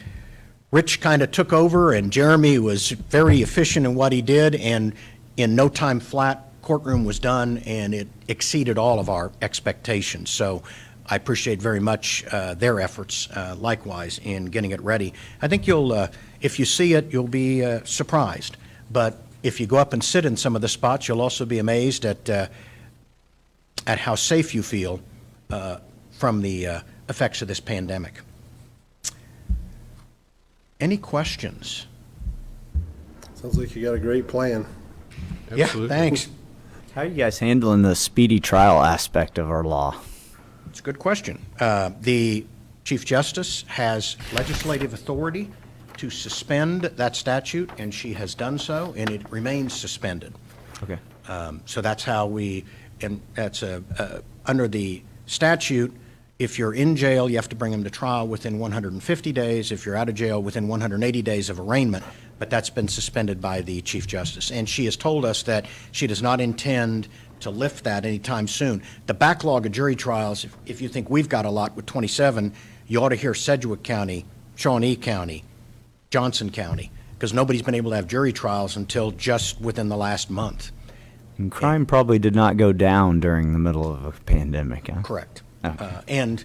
[SPEAKER 9] Rich kind of took over, and Jeremy was very efficient in what he did. And in no time flat, courtroom was done, and it exceeded all of our expectations. So I appreciate very much their efforts, likewise, in getting it ready. I think you'll, if you see it, you'll be surprised. But if you go up and sit in some of the spots, you'll also be amazed at how safe you feel from the effects of this pandemic. Any questions?
[SPEAKER 4] Sounds like you got a great plan.
[SPEAKER 2] Absolutely.
[SPEAKER 9] Yeah, thanks.
[SPEAKER 3] How are you guys handling the speedy trial aspect of our law?
[SPEAKER 9] It's a good question. The Chief Justice has legislative authority to suspend that statute, and she has done so, and it remains suspended.
[SPEAKER 3] Okay.
[SPEAKER 9] So that's how and that's under the statute, if you're in jail, you have to bring them to trial within 150 days. If you're out of jail, within 180 days of arraignment. But that's been suspended by the Chief Justice. And she has told us that she does not intend to lift that anytime soon. The backlog of jury trials, if you think we've got a lot with 27, you ought to hear Sedgwick County, Shawnee County, Johnson County, because nobody's been able to have jury trials until just within the last month.
[SPEAKER 3] And crime probably did not go down during the middle of a pandemic, huh?
[SPEAKER 9] Correct.
[SPEAKER 3] Okay.
[SPEAKER 9] And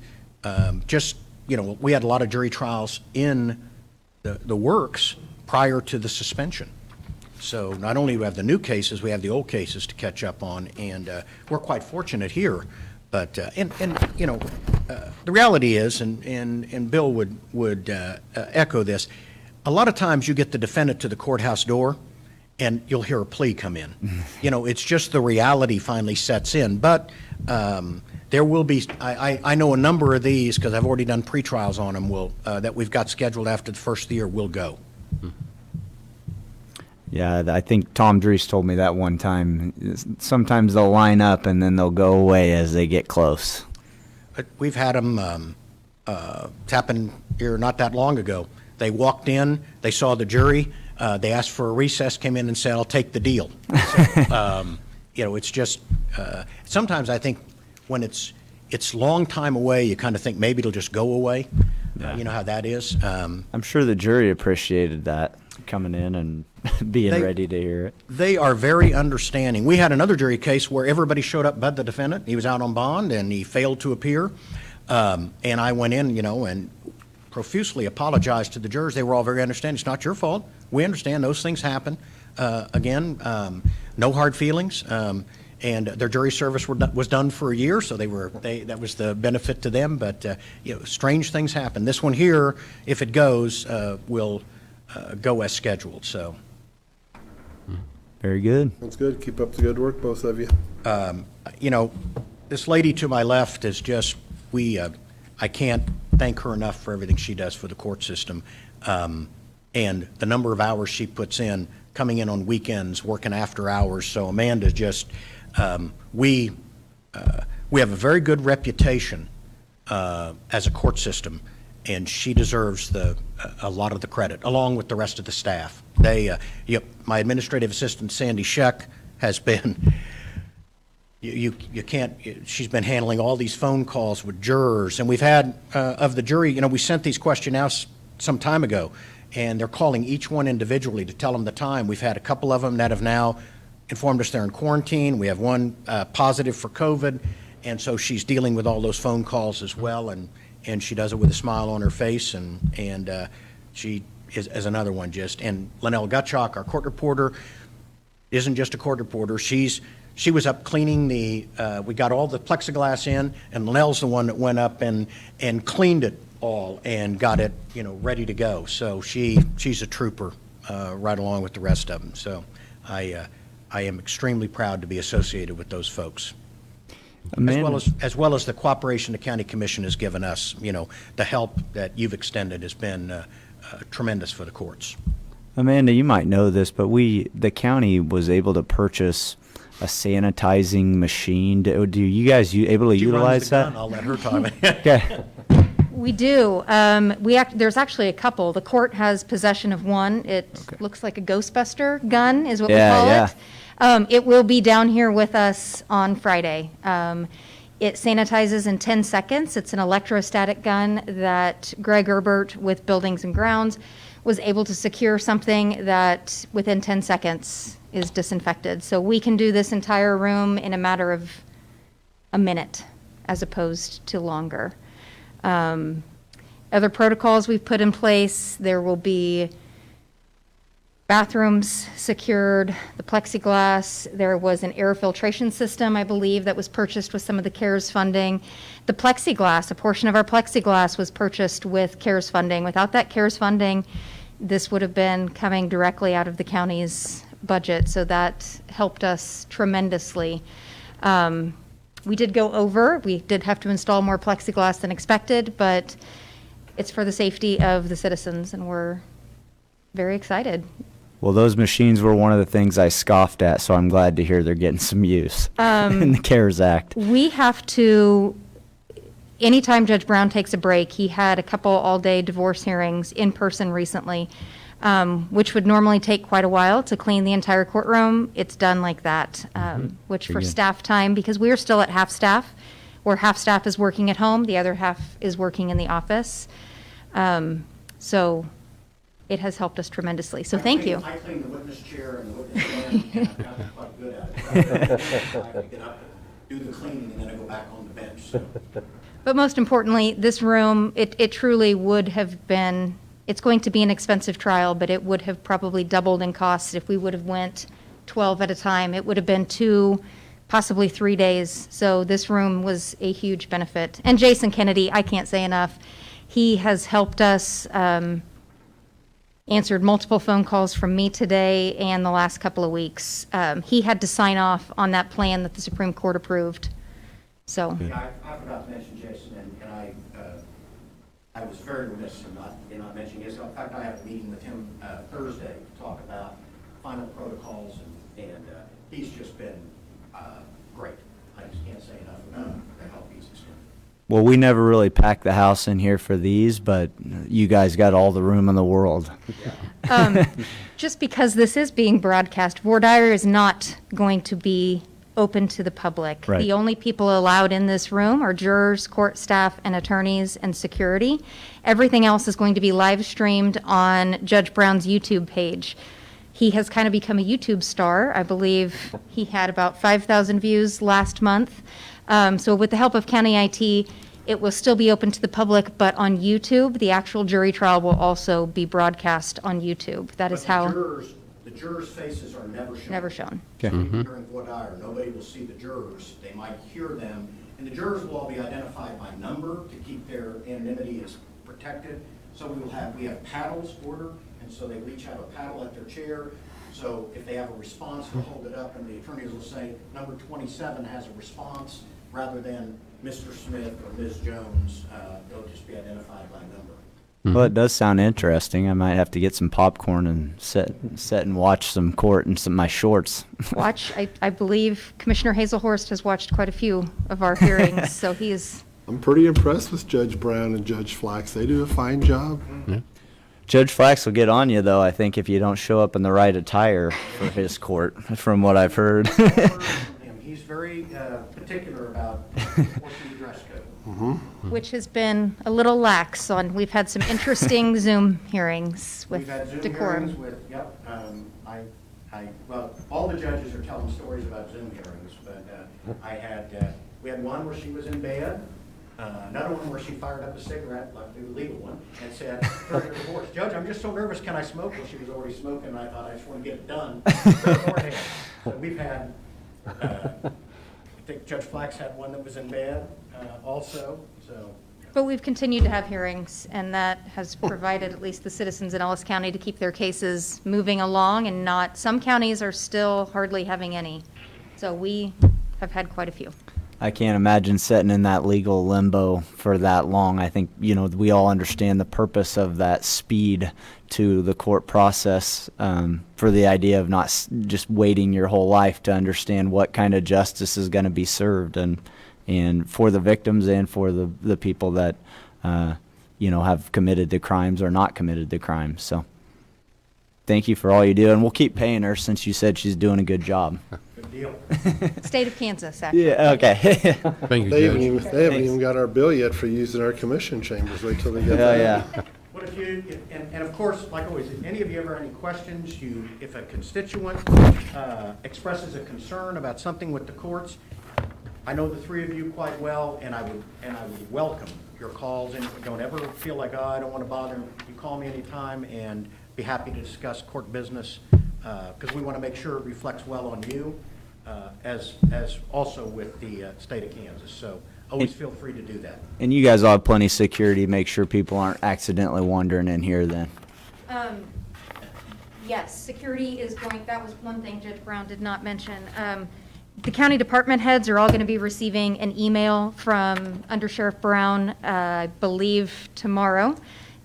[SPEAKER 9] just, we had a lot of jury trials in the works prior to the suspension. So not only do we have the new cases, we have the old cases to catch up on, and we're quite fortunate here. But, the reality is, and Bill would echo this, a lot of times you get the defendant to the courthouse door, and you'll hear a plea come in. It's just the reality finally sets in. But there will be, I know a number of these, because I've already done pretrials on them, that we've got scheduled after the first of the year will go.
[SPEAKER 3] Yeah, I think Tom Drees told me that one time. Sometimes they'll line up and then they'll go away as they get close.
[SPEAKER 9] But we've had them, it's happened here not that long ago. They walked in, they saw the jury, they asked for a recess, came in and said, "I'll take the deal." So, it's just, sometimes I think when it's long time away, you kind of think maybe it'll just go away. You know how that is.
[SPEAKER 3] I'm sure the jury appreciated that, coming in and being ready to hear it.
[SPEAKER 9] They are very understanding. We had another jury case where everybody showed up but the defendant. He was out on bond and he failed to appear. And I went in, and profusely apologized to the jurors. They were all very understanding. It's not your fault. We understand those things happen. Again, no hard feelings. And their jury service was done for a year, so that was the benefit to them. But strange things happen. This one here, if it goes, will go as scheduled. So,
[SPEAKER 3] very good.
[SPEAKER 4] That's good. Keep up the good work, both of you.
[SPEAKER 9] This lady to my left is just I can't thank her enough for everything she does for the court system, and the number of hours she puts in, coming in on weekends, working after hours. So Amanda just. We have a very good reputation as a court system, and she deserves a lot of the credit, along with the rest of the staff. My administrative assistant, Sandy Sheck, has been, you can't, she's been handling all these phone calls with jurors, and we've had, of the jury, we sent these questionnaires some time ago, and they're calling each one individually to tell them the time. We've had a couple of them that have now informed us they're in quarantine. We have one positive for COVID, and so she's dealing with all those phone calls as well, and she does it with a smile on her face, and she is another one just. And Linnell Gutchock, our court reporter, isn't just a court reporter. She was up cleaning we got all the plexiglass in, and Linnell's the one that went up and cleaned it all and got it ready to go. So she's a trooper right along with the rest of them. So I am extremely proud to be associated with those folks, as well as the cooperation the county commission has given us. The help that you've extended has been tremendous for the courts.
[SPEAKER 3] Amanda, you might know this, but the county was able to purchase a sanitizing machine. Do you guys able to utilize that?
[SPEAKER 9] I'll let her talk.
[SPEAKER 3] Okay.
[SPEAKER 10] We do. There's actually a couple. The court has possession of one. It looks like a Ghostbuster gun is what we call it. It will be down here with us on Friday. It sanitizes in 10 seconds. It's an electrostatic gun that Greg Erbert with Buildings and Grounds was able to secure something that within 10 seconds is disinfected. So we can do this entire room in a matter of a minute as opposed to longer. Other protocols we've put in place, there will be bathrooms secured, the plexiglass. There was an air filtration system, I believe, that was purchased with some of the CARES funding. The plexiglass, a portion of our plexiglass was purchased with CARES funding. Without that CARES funding, this would have been coming directly out of the county's budget, so that helped us tremendously. We did go over. We did have to install more plexiglass than expected, but it's for the safety of the citizens, and we're very excited.
[SPEAKER 3] Well, those machines were one of the things I scoffed at, so I'm glad to hear they're getting some use in the CARES Act.
[SPEAKER 10] We have to, anytime Judge Brown takes a break, he had a couple all-day divorce hearings in person recently, which would normally take quite a while to clean the entire courtroom. It's done like that, which for staff time, because we are still at half staff, where half staff is working at home, the other half is working in the office. So it has helped us tremendously. So thank you.
[SPEAKER 9] I clean the witness chair and the witness stand, and I've gotten quite good at it. I can get up and do the cleaning, and then I go back on the bench, so.
[SPEAKER 10] But most importantly, this room, it truly would have been, it's going to be an expensive trial, but it would have probably doubled in costs if we would have went 12 at a time. It would have been 2, possibly 3 days. So this room was a huge benefit. And Jason Kennedy, I can't say enough. He has helped us, answered multiple phone calls from me today and the last couple of weeks. He had to sign off on that plan that the Supreme Court approved. So.
[SPEAKER 9] Yeah, I forgot to mention Jason, and I was very remiss in not mentioning his. In fact, I have a meeting with him Thursday to talk about final protocols, and he's just been great. I just can't say enough about the help he's extended.
[SPEAKER 3] Well, we never really packed the house in here for these, but you guys got all the room in the world.
[SPEAKER 10] Just because this is being broadcast, voir dire is not going to be open to the public.
[SPEAKER 3] Right.
[SPEAKER 10] The only people allowed in this room are jurors, court staff, and attorneys and security. Everything else is going to be live streamed on Judge Brown's YouTube page. He has kind of become a YouTube star. I believe he had about 5,000 views last month. So with the help of County IT, it will still be open to the public, but on YouTube, the actual jury trial will also be broadcast on YouTube. That is how.
[SPEAKER 9] The jurors' faces are never shown.
[SPEAKER 10] Never shown.
[SPEAKER 3] Okay.
[SPEAKER 9] During voir dire, nobody will see the jurors. They might hear them, and the jurors will all be identified by number to keep their anonymity as protected. So we have paddles ordered, and so they each have a paddle at their chair. So if they have a response, they'll hold it up, and the attorneys will say, number 27 has a response, rather than Mr. Smith or Ms. Jones. They'll just be identified by number.
[SPEAKER 3] Well, it does sound interesting. I might have to get some popcorn and sit and watch some court in my shorts.
[SPEAKER 10] Watch, I believe Commissioner Hazelhorst has watched quite a few of our hearings, so he's.
[SPEAKER 4] I'm pretty impressed with Judge Brown and Judge Flax. They do a fine job.
[SPEAKER 2] Yeah.
[SPEAKER 3] Judge Flax will get on you, though, I think, if you don't show up in the right attire for his court, from what I've heard.
[SPEAKER 9] He's very particular about enforcing the dress code.
[SPEAKER 10] Which has been a little lax on, we've had some interesting Zoom hearings with
[SPEAKER 9] We've had Zoom
[SPEAKER 10] decorum.
[SPEAKER 9] hearings with, yep, well, all the judges are telling stories about Zoom hearings, but we had one where she was in bed, another one where she fired up a cigarette, like the legal one, and said, during her divorce, Judge, I'm just so nervous, can I smoke? Well, she was already smoking, and I thought, I just want to get it done beforehand. So we've had, I think Judge Flax had one that was in bed also, so.
[SPEAKER 10] But we've continued to have hearings, and that has provided at least the citizens in Ellis County to keep their cases moving along, and not, some counties are still hardly having any. So we have had quite a few.
[SPEAKER 3] I can't imagine sitting in that legal limbo for that long. I think, we all understand the purpose of that speed to the court process, for the idea of not just waiting your whole life to understand what kind of justice is going to be served, and for the victims and for the people that, have committed the crimes or not committed the crimes. So thank you for all you do, and we'll keep paying her since you said she's doing a good job.
[SPEAKER 9] Good deal.
[SPEAKER 10] State of Kansas, actually.
[SPEAKER 3] Yeah, okay.
[SPEAKER 2] Thank you,
[SPEAKER 4] They
[SPEAKER 2] Judge.
[SPEAKER 4] haven't even got our bill yet for using our commission chambers. Wait till they get
[SPEAKER 3] Oh,
[SPEAKER 4] that.
[SPEAKER 3] yeah.
[SPEAKER 9] What if you, and of course, like always, if any of you ever have any questions, if a constituent expresses a concern about something with the courts, I know the three of you quite well, and I would welcome your calls, and don't ever feel like, oh, I don't want to bother. You call me anytime, and be happy to discuss court business, because we want to make sure it reflects well on you, as also with the state of Kansas. So always feel free to do that.
[SPEAKER 3] And you guys all have plenty of security. Make sure people aren't accidentally wandering in here then.
[SPEAKER 10] Yes, security is going, that was one thing Judge Brown did not mention. The county department heads are all going to be receiving an email from Under Sheriff Brown, I believe tomorrow,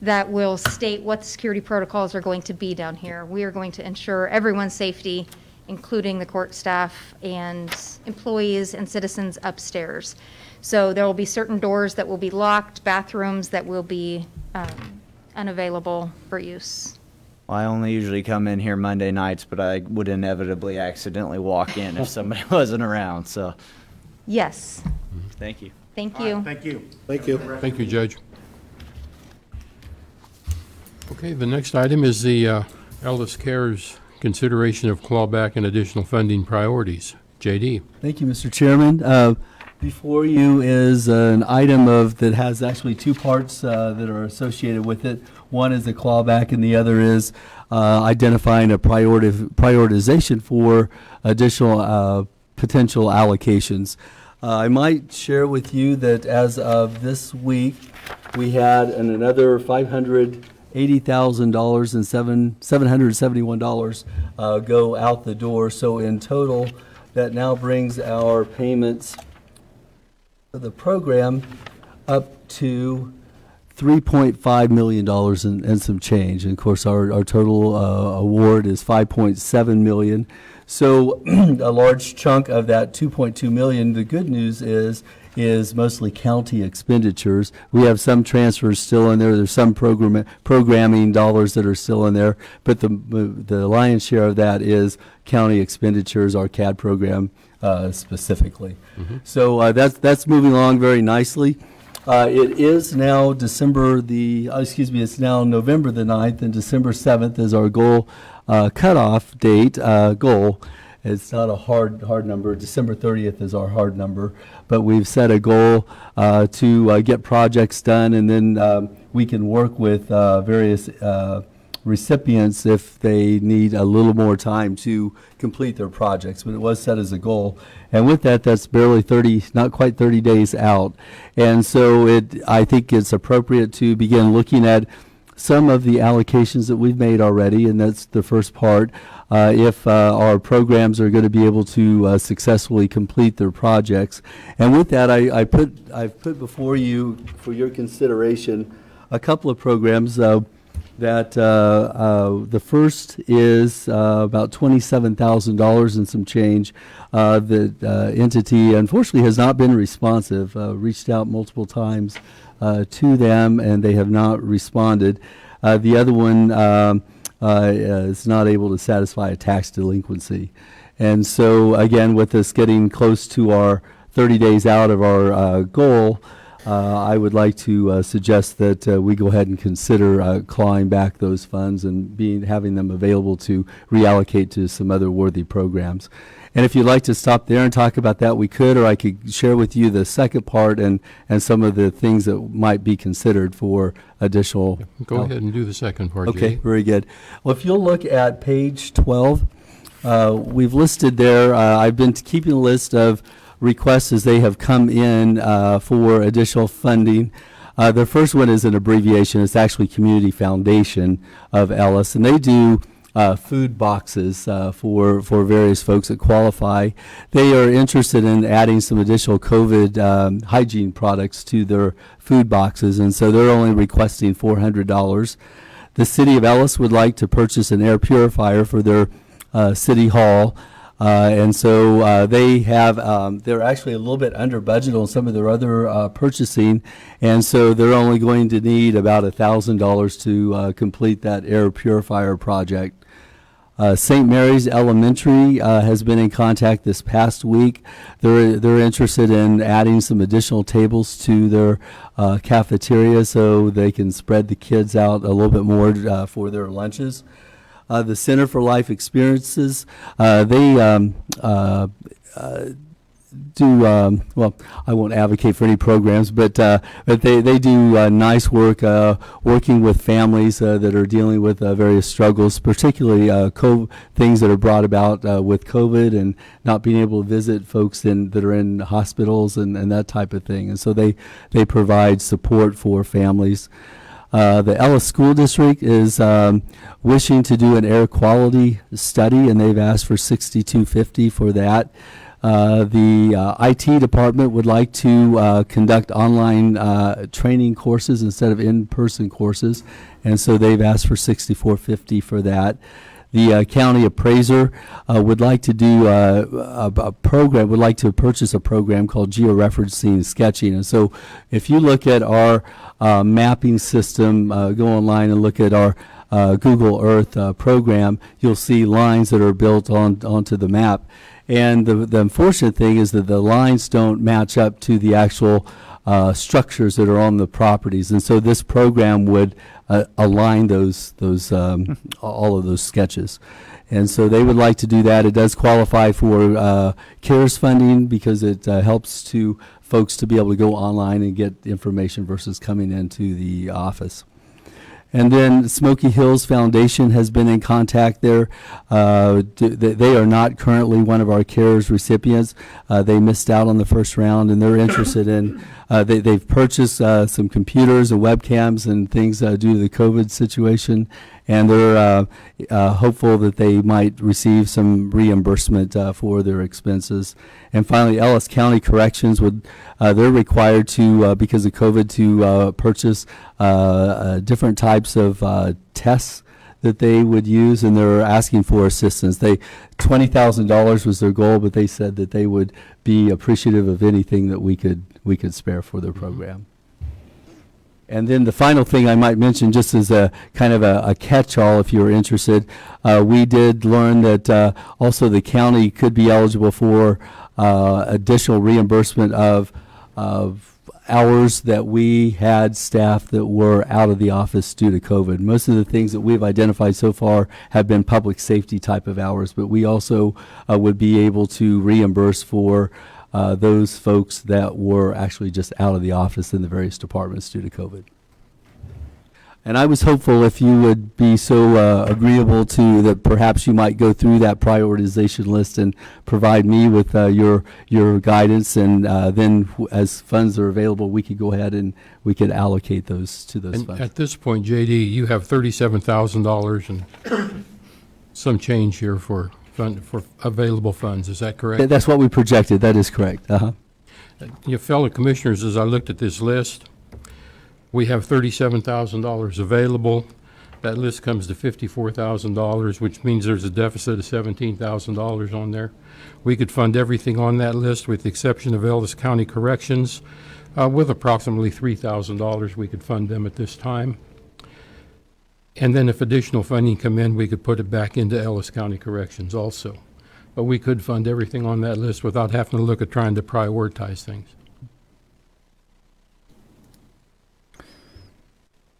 [SPEAKER 10] that will state what the security protocols are going to be down here. We are going to ensure everyone's safety, including the court staff and employees and citizens upstairs. So there will be certain doors that will be locked, bathrooms that will be unavailable for use.
[SPEAKER 3] Well, I only usually come in here Monday nights, but I would inevitably accidentally walk in if somebody wasn't around, so
[SPEAKER 10] Yes,
[SPEAKER 3] thank you.
[SPEAKER 10] thank
[SPEAKER 9] All right,
[SPEAKER 10] you.
[SPEAKER 9] thank you.
[SPEAKER 4] Thank you.
[SPEAKER 2] Thank you, Judge. Okay, the next item is the Ellis Cares consideration of clawback and additional funding priorities. JD.
[SPEAKER 11] Thank you, Mr. Chairman. Before you is an item that has actually two parts that are associated with it. One is a clawback and the other is identifying a prioritization for additional potential allocations. I might share with you that as of this week, we had another $580,000 and $771 go out the door. So in total, that now brings our payments for the program up to $3.5 million and some change. And of course, our total award is $5.7 million. So a large chunk of that $2.2 million, the good news is mostly county expenditures. We have some transfers still in there. There's some programming dollars that are still in there, but the lion's share of that is county expenditures, our CAD program specifically. Mm-hmm. So that's moving along very nicely. It is now it's now November the 9th, and December 7th is our goal cutoff date goal. It's not a hard number. December 30th is our hard number, but we've set a goal to get projects done, and then we can work with various recipients if they need a little more time to complete their projects. But it was set as a goal, and with that, that's barely not quite 30 days out, and so I think it's appropriate to begin looking at some of the allocations that we've made already, and that's the first part. If our programs are going to be able to successfully complete their projects. And with that, I've put before you for your consideration a couple of programs that the first is about $27,000 and some change. The entity unfortunately has not been responsive, reached out multiple times to them, and they have not responded. The other one is not able to satisfy a tax delinquency. And so, again, with us getting close to our 30 days out of our goal, I would like to suggest that we go ahead and consider clawing back those funds and having them available to reallocate to some other worthy programs. And if you'd like to stop there and talk about that, we could, or I could share with you the second part and some of the things that might be considered for additional.
[SPEAKER 2] Go ahead and do the second part.
[SPEAKER 11] Okay,
[SPEAKER 2] Jay.
[SPEAKER 11] very good. Well, if you'll look at page 12, we've listed there, I've been keeping a list of requests as they have come in for additional funding. The first one is an abbreviation. It's actually Community Foundation of Ellis, and they do food boxes for various folks that qualify. They are interested in adding some additional COVID hygiene products to their food boxes, and so they're only requesting $400. The City of Ellis would like to purchase an air purifier for their City Hall. And so they're actually a little bit under budget on some of their other purchasing, and so they're only going to need about $1,000 to complete that air purifier project. St. Mary's Elementary has been in contact this past week. They're interested in adding some additional tables to their cafeteria so they can spread the kids out a little bit more for their lunches. The Center for Life Experiences, they do, well, I won't advocate for any programs, but they do nice work working with families that are dealing with various struggles, particularly things that are brought about with COVID and not being able to visit folks that are in hospitals and that type of thing. And so they provide support for families. The Ellis School District is wishing to do an air quality study, and they've asked for $6,250 for that. The IT department would like to conduct online training courses instead of in-person courses, and so they've asked for $6,450 for that. The county appraiser would like to do a program, would like to purchase a program called Geo-Referencing Sketching. And so if you look at our mapping system, go online and look at our Google Earth program, you'll see lines that are built onto the map. And the unfortunate thing is that the lines don't match up to the actual structures that are on the properties. And so this program would align all of those sketches. And so they would like to do that. It does qualify for CARES funding because it helps to folks to be able to go online and get information versus coming into the office. And then Smoky Hills Foundation has been in contact there. They are not currently one of our CARES recipients. They missed out on the first round, and they're interested in, they've purchased some computers and webcams and things due to the COVID situation, and they're hopeful that they might receive some reimbursement for their expenses. And finally, Ellis County Corrections they're required to, because of COVID, to purchase different types of tests that they would use, and they're asking for assistance. $20,000 was their goal, but they said that they would be appreciative of anything that we could spare for their program. And then the final thing I might mention, just as a kind of a catch-all, if you're interested, we did learn that also the county could be eligible for additional reimbursement of hours that we had staff that were out of the office due to COVID. Most of the things that we've identified so far have been public safety type of hours, but we also would be able to reimburse for those folks that were actually just out of the office in the various departments due to COVID. And I was hopeful if you would be so agreeable to that perhaps you might go through that prioritization list and provide me with your guidance, and then as funds are available, we could go ahead and we could allocate those to those funds.
[SPEAKER 2] At this point, JD, you have $37,000 and some change here for available funds. Is that correct?
[SPEAKER 11] That's what we projected. That is correct.
[SPEAKER 2] Your fellow commissioners, as I looked at this list, we have $37,000 available. That list comes to $54,000, which means there's a deficit of $17,000 on there. We could fund everything on that list with the exception of Ellis County Corrections. With approximately $3,000, we could fund them at this time. And then if additional funding come in, we could put it back into Ellis County Corrections also. But we could fund everything on that list without having to look at trying to prioritize things.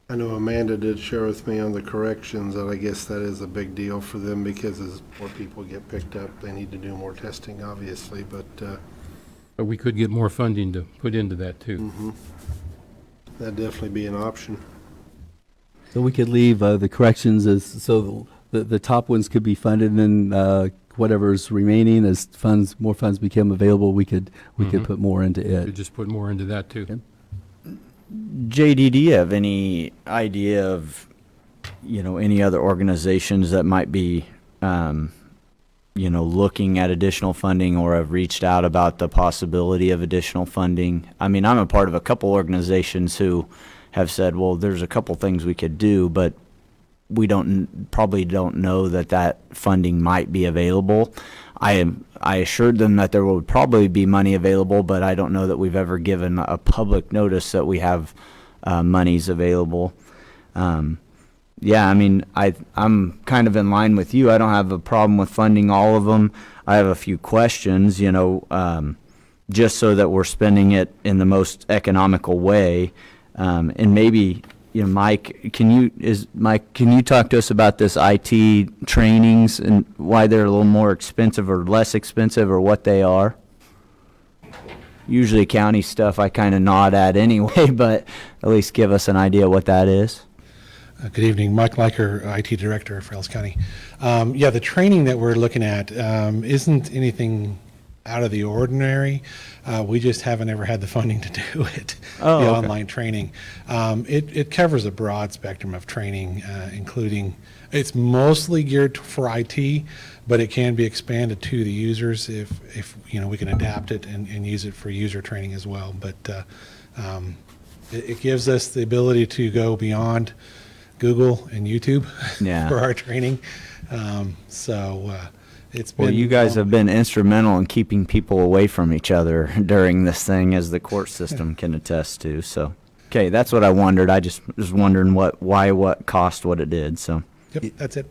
[SPEAKER 4] I know Amanda did share with me on the corrections that I guess that is a big deal for them because as more people get picked up, they need to do more testing, obviously, but
[SPEAKER 2] we could get more funding to put into that, too.
[SPEAKER 4] That'd definitely be an option.
[SPEAKER 11] So we could leave the corrections as, so the top ones could be funded, and then whatever's remaining as more funds become available, we could put more into it.
[SPEAKER 2] Could just put more into that, too.
[SPEAKER 11] Okay.
[SPEAKER 3] JD, do you have any idea of, any other organizations that might be, looking at additional funding or have reached out about the possibility of additional funding? I mean, I'm a part of a couple organizations who have said, well, there's a couple things we could do, but we probably don't know that funding might be available. I assured them that there would probably be money available, but I don't know that we've ever given a public notice that we have monies available. Yeah, I mean, I'm kind of in line with you. I don't have a problem with funding all of them. I have a few questions, just so that we're spending it in the most economical way. And maybe, Mike, can you talk to us about this IT trainings and why they're a little more expensive or less expensive, or what they are? Usually county stuff I kind of nod at anyway, but at least give us an idea what that is.
[SPEAKER 12] Good evening, Mike Leiker, IT Director for Ellis County. Yeah, the training that we're looking at isn't anything out of the ordinary. We just haven't ever had the funding to do it,
[SPEAKER 3] okay.
[SPEAKER 12] Online training. It covers a broad spectrum of training, including, it's mostly geared for IT, but it can be expanded to the users if we can adapt it and use it for user training as well. But it gives us the ability to go beyond Google and YouTube for our training. It's been,
[SPEAKER 3] well, you guys have been instrumental in keeping people away from each other during this thing, as the court system can attest to. So, okay, that's what I wondered. I just was wondering what cost what it did. So,
[SPEAKER 12] yep, that's it.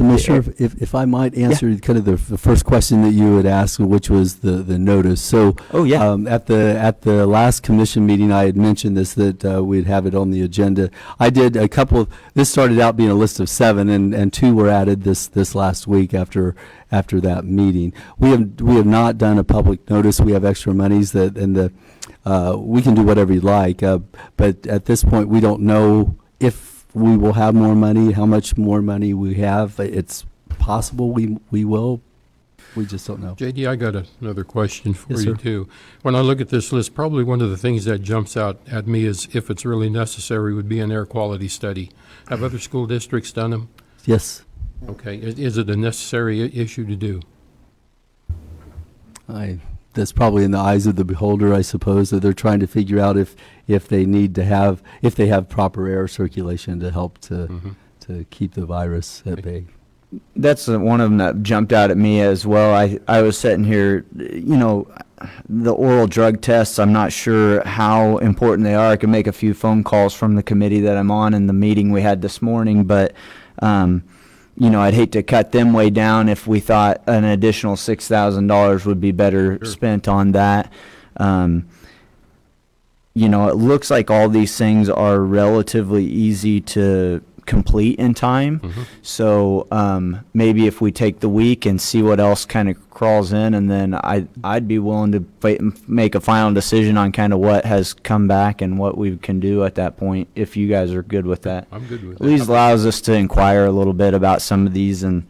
[SPEAKER 11] Commissioner, if I might answer kind of the first question that you had asked, which was the notice. So, at the last commission meeting, I had mentioned this, that we'd have it on the agenda. I did a couple. This started out being a list of 7, and 2 were added this last week after that meeting. We have not done a public notice. We have extra monies we can do whatever you like, but at this point, we don't know if we will have more money, how much more money we have. It's possible we will. We just don't know.
[SPEAKER 2] JD, I got another question for
[SPEAKER 11] Yes,
[SPEAKER 2] you,
[SPEAKER 11] sir.
[SPEAKER 2] too. When I look at this list, probably one of the things that jumps out at me is, if it's really necessary, would be an air quality study. Have other school districts done them?
[SPEAKER 11] Yes.
[SPEAKER 2] Okay. Is it a necessary issue to do?
[SPEAKER 11] That's probably in the eyes of the beholder, I suppose, that they're trying to figure out if they have proper air circulation to help to keep the virus at bay.
[SPEAKER 3] That's one of them that jumped out at me as well. I was sitting here, the oral drug tests, I'm not sure how important they are. I can make a few phone calls from the committee that I'm on and the meeting we had this morning, but I'd hate to cut them way down if we thought an additional $6,000 would be better spent on that. It looks like all these things are relatively easy to complete in time. So maybe if we take the week and see what else kind of crawls in, and then I'd be willing to make a final decision on kind of what has come back and what we can do at that point, if you guys are good with that.
[SPEAKER 2] I'm good with
[SPEAKER 3] At least allows us to inquire a little bit about some of these, and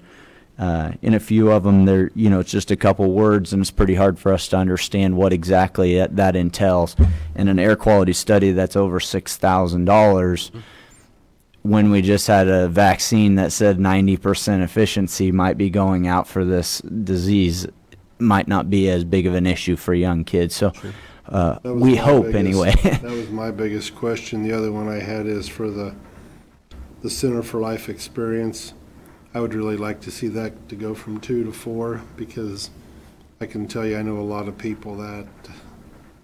[SPEAKER 3] in a few of them, it's just a couple words, and it's pretty hard for us to understand what exactly that entails. And an air quality study that's over $6,000, when we just had a vaccine that said 90% efficiency might be going out for this disease, might not be as big of an issue for young kids. So we hope anyway.
[SPEAKER 4] That was my biggest question. The other one I had is for the Center for Life Experience. I would really like to see that to go from 2 to 4, because I can tell you I know a lot of people that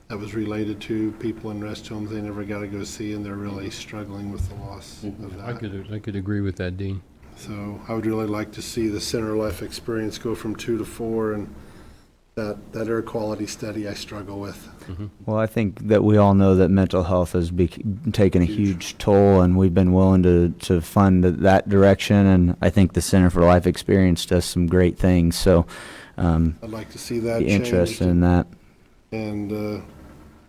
[SPEAKER 4] was related to people in rest homes they never got to go see, and they're really struggling with the loss of that.
[SPEAKER 2] I could agree with that, Dean.
[SPEAKER 4] So I would really like to see the Center Life Experience go from 2 to 4, and that air quality study I struggle with.
[SPEAKER 3] Well, I think that we all know that mental health has taken a huge toll, and we've been willing to fund that direction, and I think the Center for Life Experience does some great things. So
[SPEAKER 4] I'd like to see that
[SPEAKER 3] be
[SPEAKER 4] changed.
[SPEAKER 3] interested in that.
[SPEAKER 4] And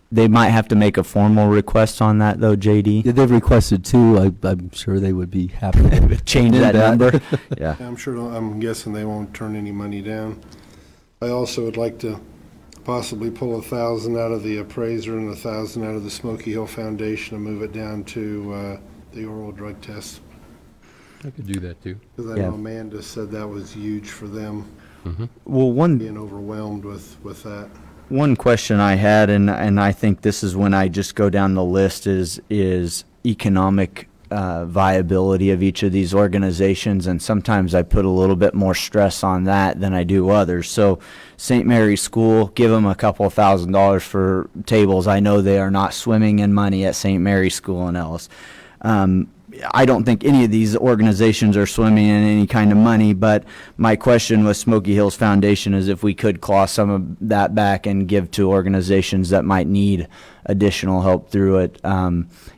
[SPEAKER 3] they might have to make a formal request on that, though, JD.
[SPEAKER 11] Yeah, they've requested 2. I'm sure they would be happy to
[SPEAKER 3] change that number. Yeah.
[SPEAKER 4] I'm guessing they won't turn any money down. I also would like to possibly pull 1,000 out of the appraiser and 1,000 out of the Smokey Hill Foundation and move it down to the oral drug test.
[SPEAKER 2] I could do that, too.
[SPEAKER 4] Because I know Amanda said that was huge for them,
[SPEAKER 3] Well,
[SPEAKER 4] being overwhelmed with that.
[SPEAKER 3] One question I had, and I think this is when I just go down the list, is economic viability of each of these organizations, and sometimes I put a little bit more stress on that than I do others. So St. Mary's School, give them a couple $1,000 for tables. I know they are not swimming in money at St. Mary's School in Ellis. I don't think any of these organizations are swimming in any kind of money, but my question with Smoky Hills Foundation is if we could claw some of that back and give to organizations that might need additional help through it.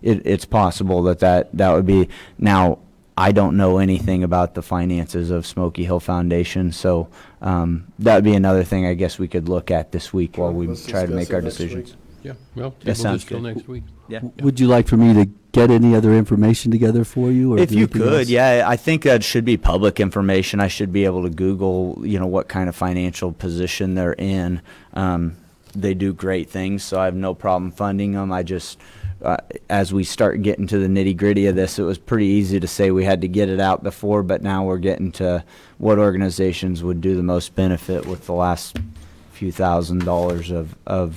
[SPEAKER 3] It's possible that would be. Now, I don't know anything about the finances of Smoky Hill Foundation, so that would be another thing I guess we could look at this week while we try to make our decisions.
[SPEAKER 2] Yeah, well,
[SPEAKER 3] That
[SPEAKER 2] table
[SPEAKER 3] sounds
[SPEAKER 2] this till
[SPEAKER 3] good.
[SPEAKER 2] next week.
[SPEAKER 3] Yeah.
[SPEAKER 11] Would you like for me to get any other information together for you? Or
[SPEAKER 3] If
[SPEAKER 11] do
[SPEAKER 3] you
[SPEAKER 11] anything
[SPEAKER 3] could,
[SPEAKER 11] else?
[SPEAKER 3] yeah, I think that should be public information. I should be able to Google, what kind of financial position they're in. They do great things, so I have no problem funding them. I just, as we start getting to the nitty gritty of this, it was pretty easy to say we had to get it out before, but now we're getting to what organizations would do the most benefit with the last few $1,000s of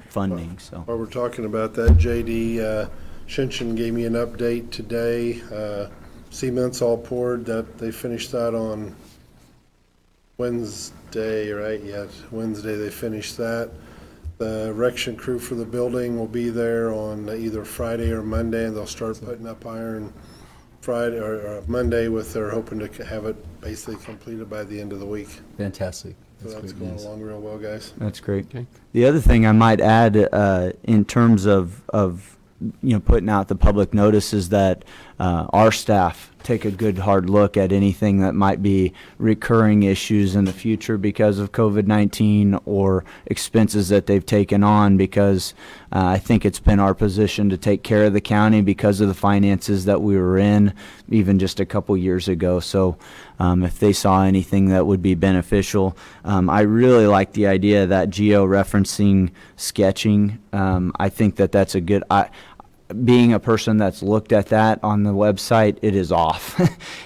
[SPEAKER 3] funding. So
[SPEAKER 4] While we're talking about that, JD, Shinshin gave me an update today. Cement's all poured. That they finished that on Wednesday, right? Yeah, Wednesday they finished that. The erection crew for the building will be there on either Friday or Monday, and they'll start putting up iron Friday or Monday with, they're hoping to have it basically completed by the end of the week.
[SPEAKER 11] Fantastic.
[SPEAKER 4] So that's
[SPEAKER 11] great
[SPEAKER 4] going
[SPEAKER 11] news.
[SPEAKER 4] along real well, guys.
[SPEAKER 3] That's great.
[SPEAKER 2] Okay.
[SPEAKER 3] The other thing I might add, in terms of putting out the public notice is that our staff take a good hard look at anything that might be recurring issues in the future because of COVID-19 or expenses that they've taken on, because I think it's been our position to take care of the county because of the finances that we were in even just a couple years ago. So if they saw anything that would be beneficial, I really like the idea of that geo-referencing sketching. I think that that's a good, being a person that's looked at that on the website, it is off.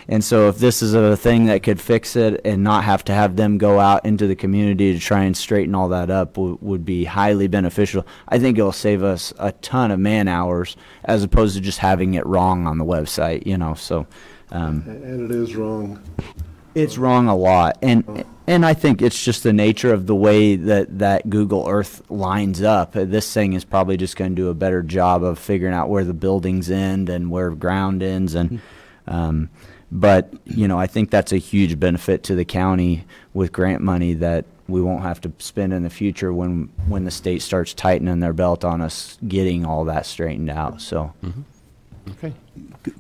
[SPEAKER 3] And so if this is a thing that could fix it and not have to have them go out into the community to try and straighten all that up would be highly beneficial. I think it'll save us a ton of man hours as opposed to just having it wrong on the website, so.
[SPEAKER 4] And it is wrong.
[SPEAKER 3] It's wrong a lot, and I think it's just the nature of the way that Google Earth lines up. This thing is probably just going to do a better job of figuring out where the buildings end and where ground ends, and but I think that's a huge benefit to the county with grant money that we won't have to spend in the future when the state starts tightening their belt on us getting all that straightened out. So.
[SPEAKER 2] Okay.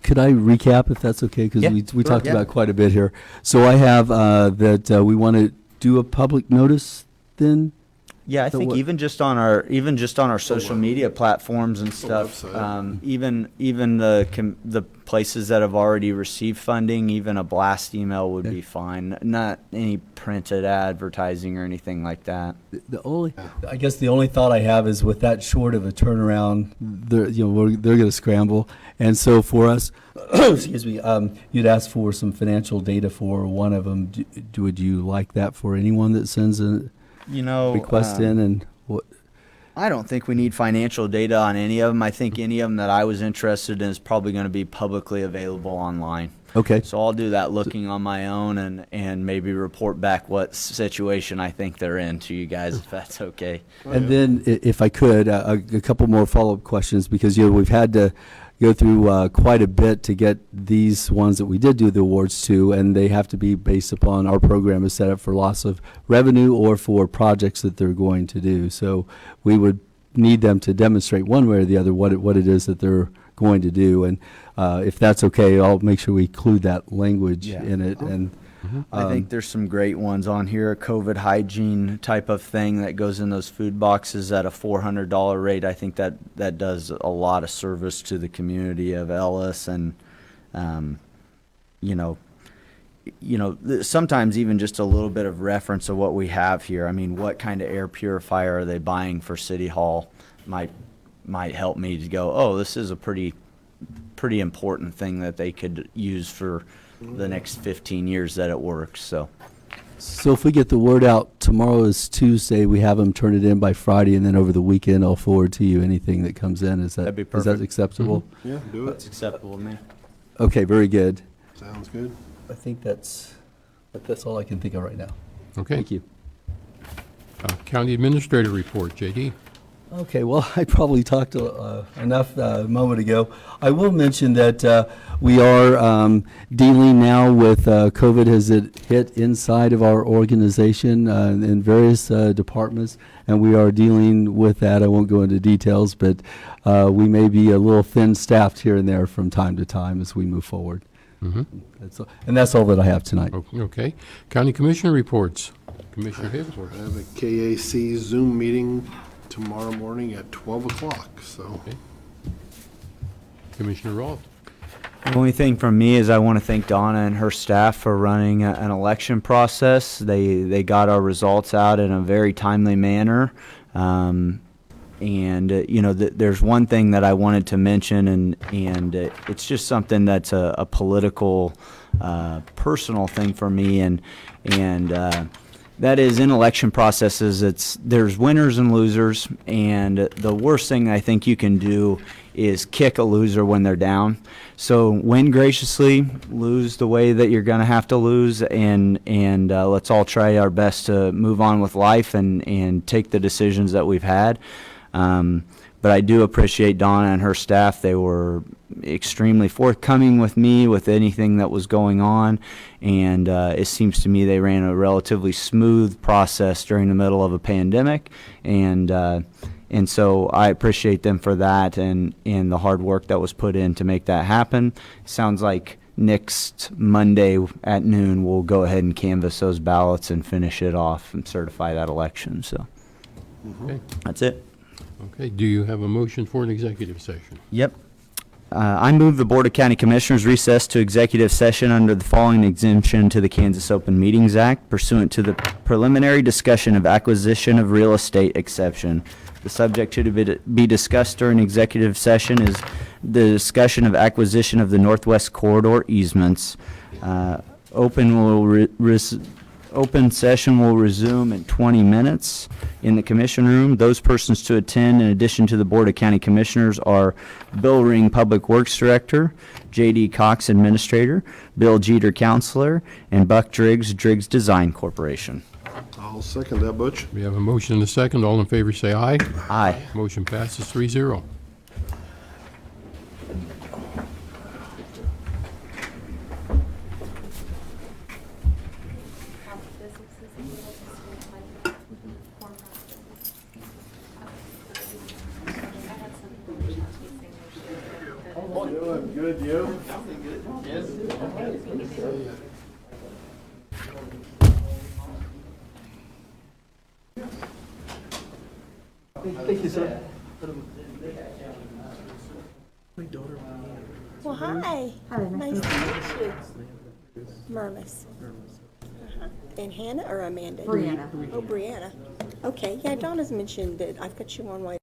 [SPEAKER 11] Could I recap if that's okay? Because
[SPEAKER 3] Yeah,
[SPEAKER 11] we
[SPEAKER 3] sure,
[SPEAKER 11] talked
[SPEAKER 3] yeah.
[SPEAKER 11] about quite a bit here. So I have that we want to do a public notice then?
[SPEAKER 3] Yeah, I
[SPEAKER 11] So
[SPEAKER 3] think
[SPEAKER 11] what-
[SPEAKER 3] even just on our social media platforms and stuff,
[SPEAKER 4] website.
[SPEAKER 3] even the places that have already received funding, even a blast email would be fine. Not any printed advertising or anything like that.
[SPEAKER 11] I guess the only thought I have is with that short of a turnaround, they're going to scramble. And so for us, excuse me, you'd ask for some financial data for one of them. Would you like that for anyone that sends a request in? And what?
[SPEAKER 3] I don't think we need financial data on any of them. I think any of them that I was interested in is probably going to be publicly available online.
[SPEAKER 11] Okay.
[SPEAKER 3] So I'll do that looking on my own and maybe report back what situation I think they're in to you guys, if that's okay.
[SPEAKER 11] And then, if I could, a couple more follow-up questions, because we've had to go through quite a bit to get these ones that we did do the awards to, and they have to be based upon our program is set up for loss of revenue or for projects that they're going to do. So we would need them to demonstrate one way or the other what it is that they're going to do. And if that's okay, I'll make sure we include that language in it. And
[SPEAKER 3] I think there's some great ones on here, a COVID hygiene type of thing that goes in those food boxes at a $400 rate. I think that does a lot of service to the community of Ellis, and sometimes even just a little bit of reference of what we have here. I mean, what kind of air purifier are they buying for City Hall might help me to go, oh, this is a pretty important thing that they could use for the next 15 years that it works. So
[SPEAKER 11] if we get the word out, tomorrow is Tuesday, we have them turn it in by Friday, and then over the weekend I'll forward to you anything that comes in.
[SPEAKER 3] That'd be
[SPEAKER 11] Is
[SPEAKER 3] perfect.
[SPEAKER 11] that acceptable?
[SPEAKER 4] Yeah, do
[SPEAKER 3] that's
[SPEAKER 4] it.
[SPEAKER 3] acceptable to me.
[SPEAKER 11] Okay, very good.
[SPEAKER 4] Sounds good.
[SPEAKER 11] I think that's all I can think of right now.
[SPEAKER 2] Okay.
[SPEAKER 11] Thank you.
[SPEAKER 2] County Administrator Report, JD.
[SPEAKER 11] Okay, well, I probably talked enough a moment ago. I will mention that we are dealing now with COVID as it hit inside of our organization in various departments, and we are dealing with that. I won't go into details, but we may be a little thin-staffed here and there from time to time as we move forward. That's all that I have tonight.
[SPEAKER 2] Okay. County Commissioner Reports. Commissioner Hibbs.
[SPEAKER 4] I have a KAC Zoom meeting tomorrow morning at 12 o'clock, so.
[SPEAKER 2] Okay. Commissioner Roth.
[SPEAKER 3] The only thing from me is I want to thank Donna and her staff for running an election process. They got our results out in a very timely manner. There's one thing that I wanted to mention, and it's just something that's a political, personal thing for me, and that is, in election processes, there's winners and losers, and the worst thing I think you can do is kick a loser when they're down. So win graciously, lose the way that you're going to have to lose, and let's all try our best to move on with life and take the decisions that we've had. But I do appreciate Donna and her staff. They were extremely forthcoming with me with anything that was going on, and it seems to me they ran a relatively smooth process during the middle of a pandemic, and so I appreciate them for that and the hard work that was put in to make that happen. Sounds like next Monday at noon we'll go ahead and canvass those ballots and finish it off and certify that election. So
[SPEAKER 2] Okay.
[SPEAKER 3] that's it.
[SPEAKER 2] Okay, do you have a motion for an executive session?
[SPEAKER 3] Yep. I move the Board of County Commissioners recess to executive session under the following exemption to the Kansas Open Meetings Act pursuant to the preliminary discussion of acquisition of real estate exception. The subject to be discussed during executive session is the discussion of acquisition of the Northwest Corridor easements. Open session will resume in 20 minutes in the Commission Room. Those persons to attend, in addition to the Board of County Commissioners, are Bill Ring, Public Works Director, J.D. Cox, Administrator, Bill Jeter, Counselor, and Buck Driggs, Driggs Design Corporation.
[SPEAKER 4] I'll second that, Butch.
[SPEAKER 2] We have a motion and a second. All in favor say aye.
[SPEAKER 3] Aye.
[SPEAKER 2] Motion passes 3-0.
[SPEAKER 4] Good, you?
[SPEAKER 11] Thank you, sir.
[SPEAKER 13] Well, hi. Nice to meet you. Merlis. And Hannah or Amanda?
[SPEAKER 10] Brianna.
[SPEAKER 13] Oh, Brianna. Okay, yeah, Donna's mentioned that I've got you on while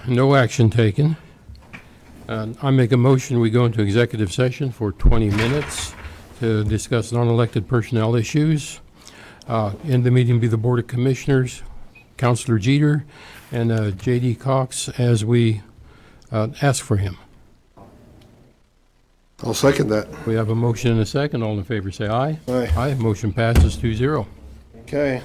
[SPEAKER 2] No action taken. I make a motion, we go into executive session for 20 minutes to discuss non-elected personnel issues. In the meeting be the Board of Commissioners, Counselor Jeter, and J.D. Cox as we ask for him.
[SPEAKER 4] I'll second that.
[SPEAKER 2] We have a motion and a second. All in favor say aye.
[SPEAKER 4] Aye.
[SPEAKER 2] Aye. Motion passes 2-0.
[SPEAKER 4] Okay.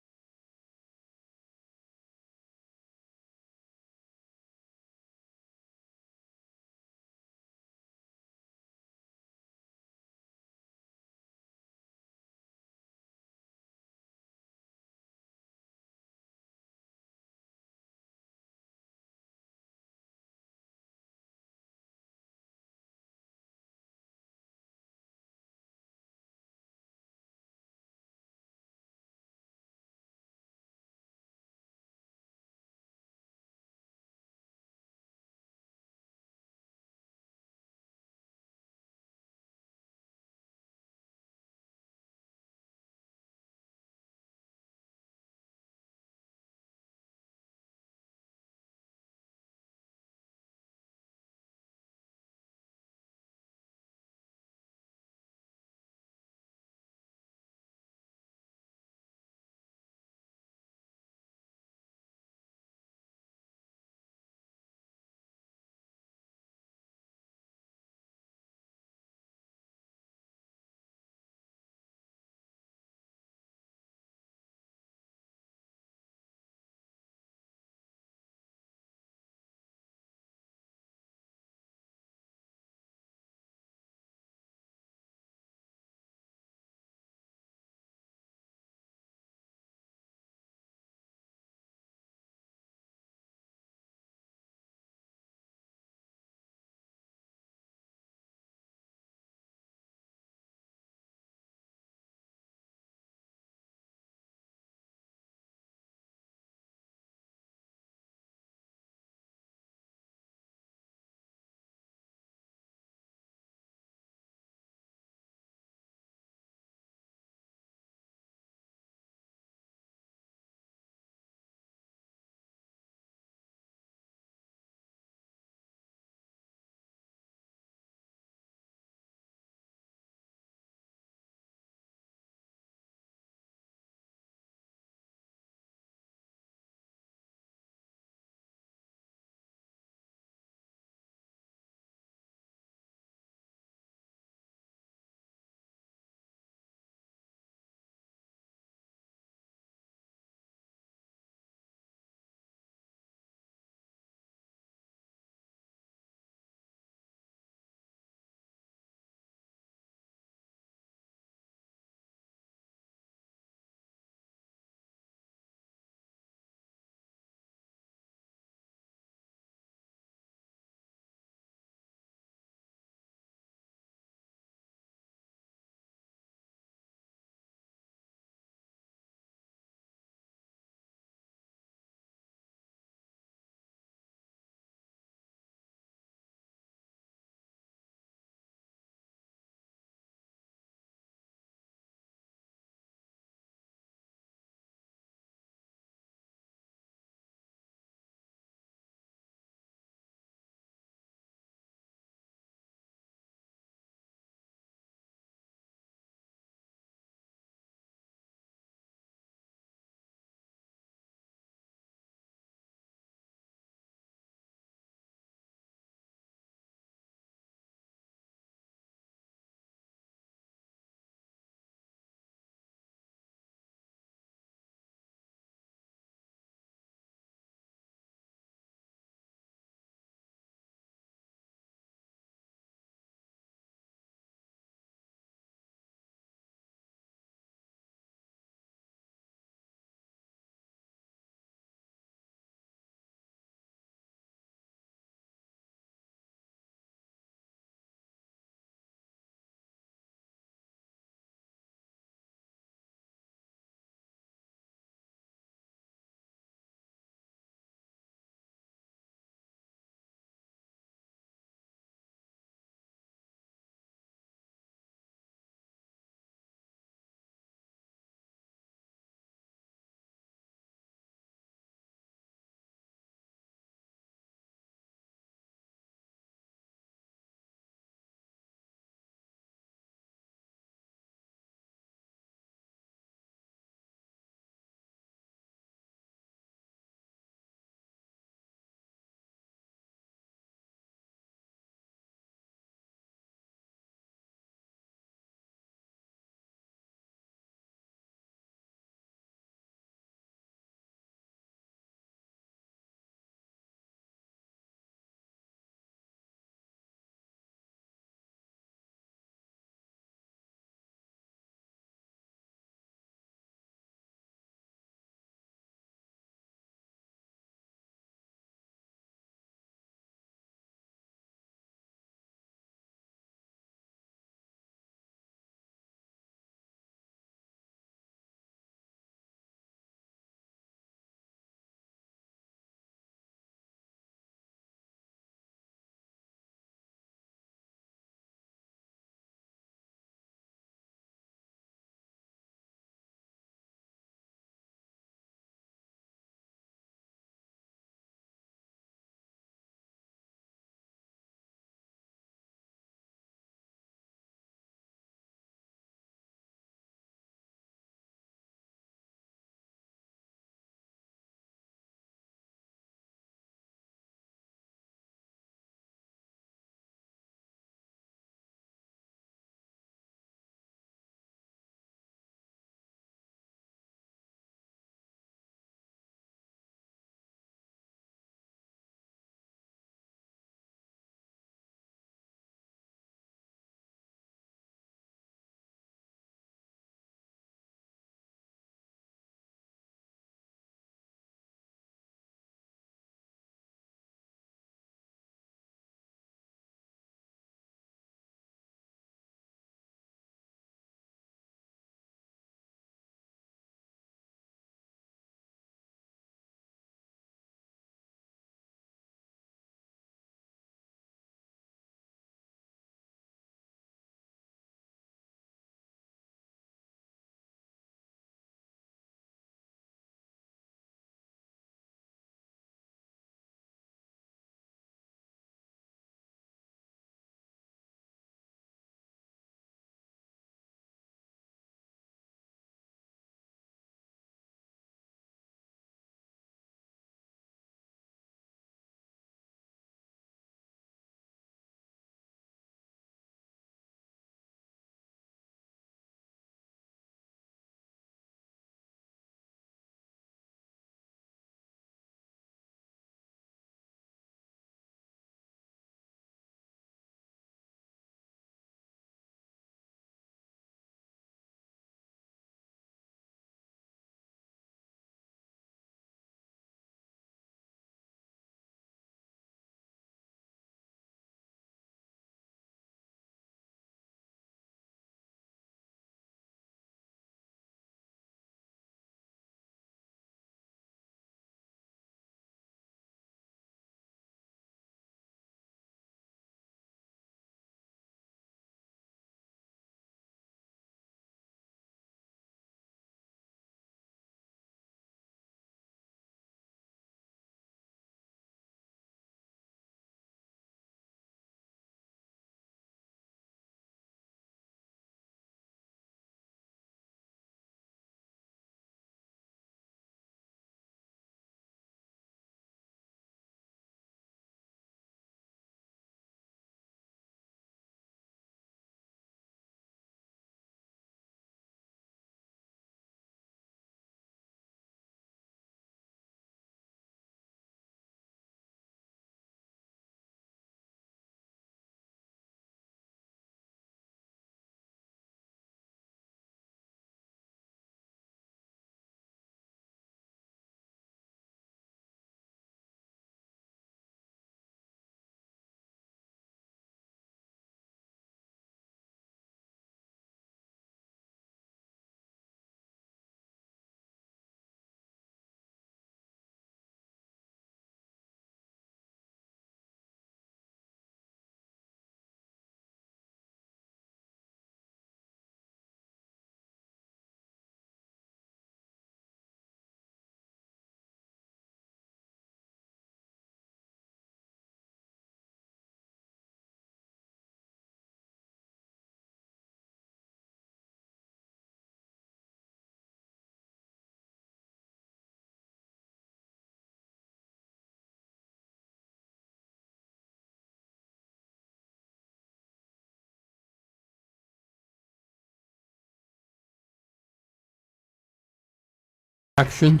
[SPEAKER 2] action.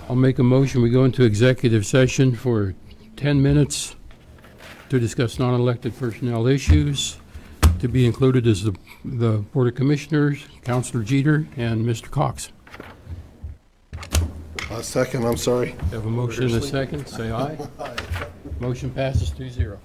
[SPEAKER 2] I'll make a motion, we go into executive session for 10 minutes to discuss non-elected personnel issues. To be included is the Board of Commissioners, Counselor Jeter, and Mr. Cox.
[SPEAKER 4] A second, I'm sorry.
[SPEAKER 2] Have a motion and a second, say aye. Motion passes 2-0.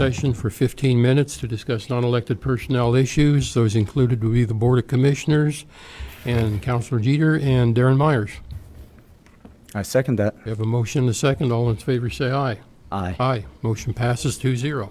[SPEAKER 2] session for 15 minutes to discuss non-elected personnel issues. Those included would be the Board of Commissioners and Counselor Jeter and Darren Myers.
[SPEAKER 3] I second that.
[SPEAKER 2] We have a motion and a second. All in favor say aye.
[SPEAKER 3] Aye.
[SPEAKER 2] Aye. Motion passes 2-0.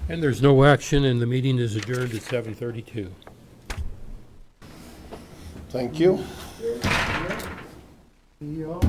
[SPEAKER 2] And there's no action, and the meeting is adjourned at 7:32.
[SPEAKER 4] Thank you.
[SPEAKER 7] See y'all.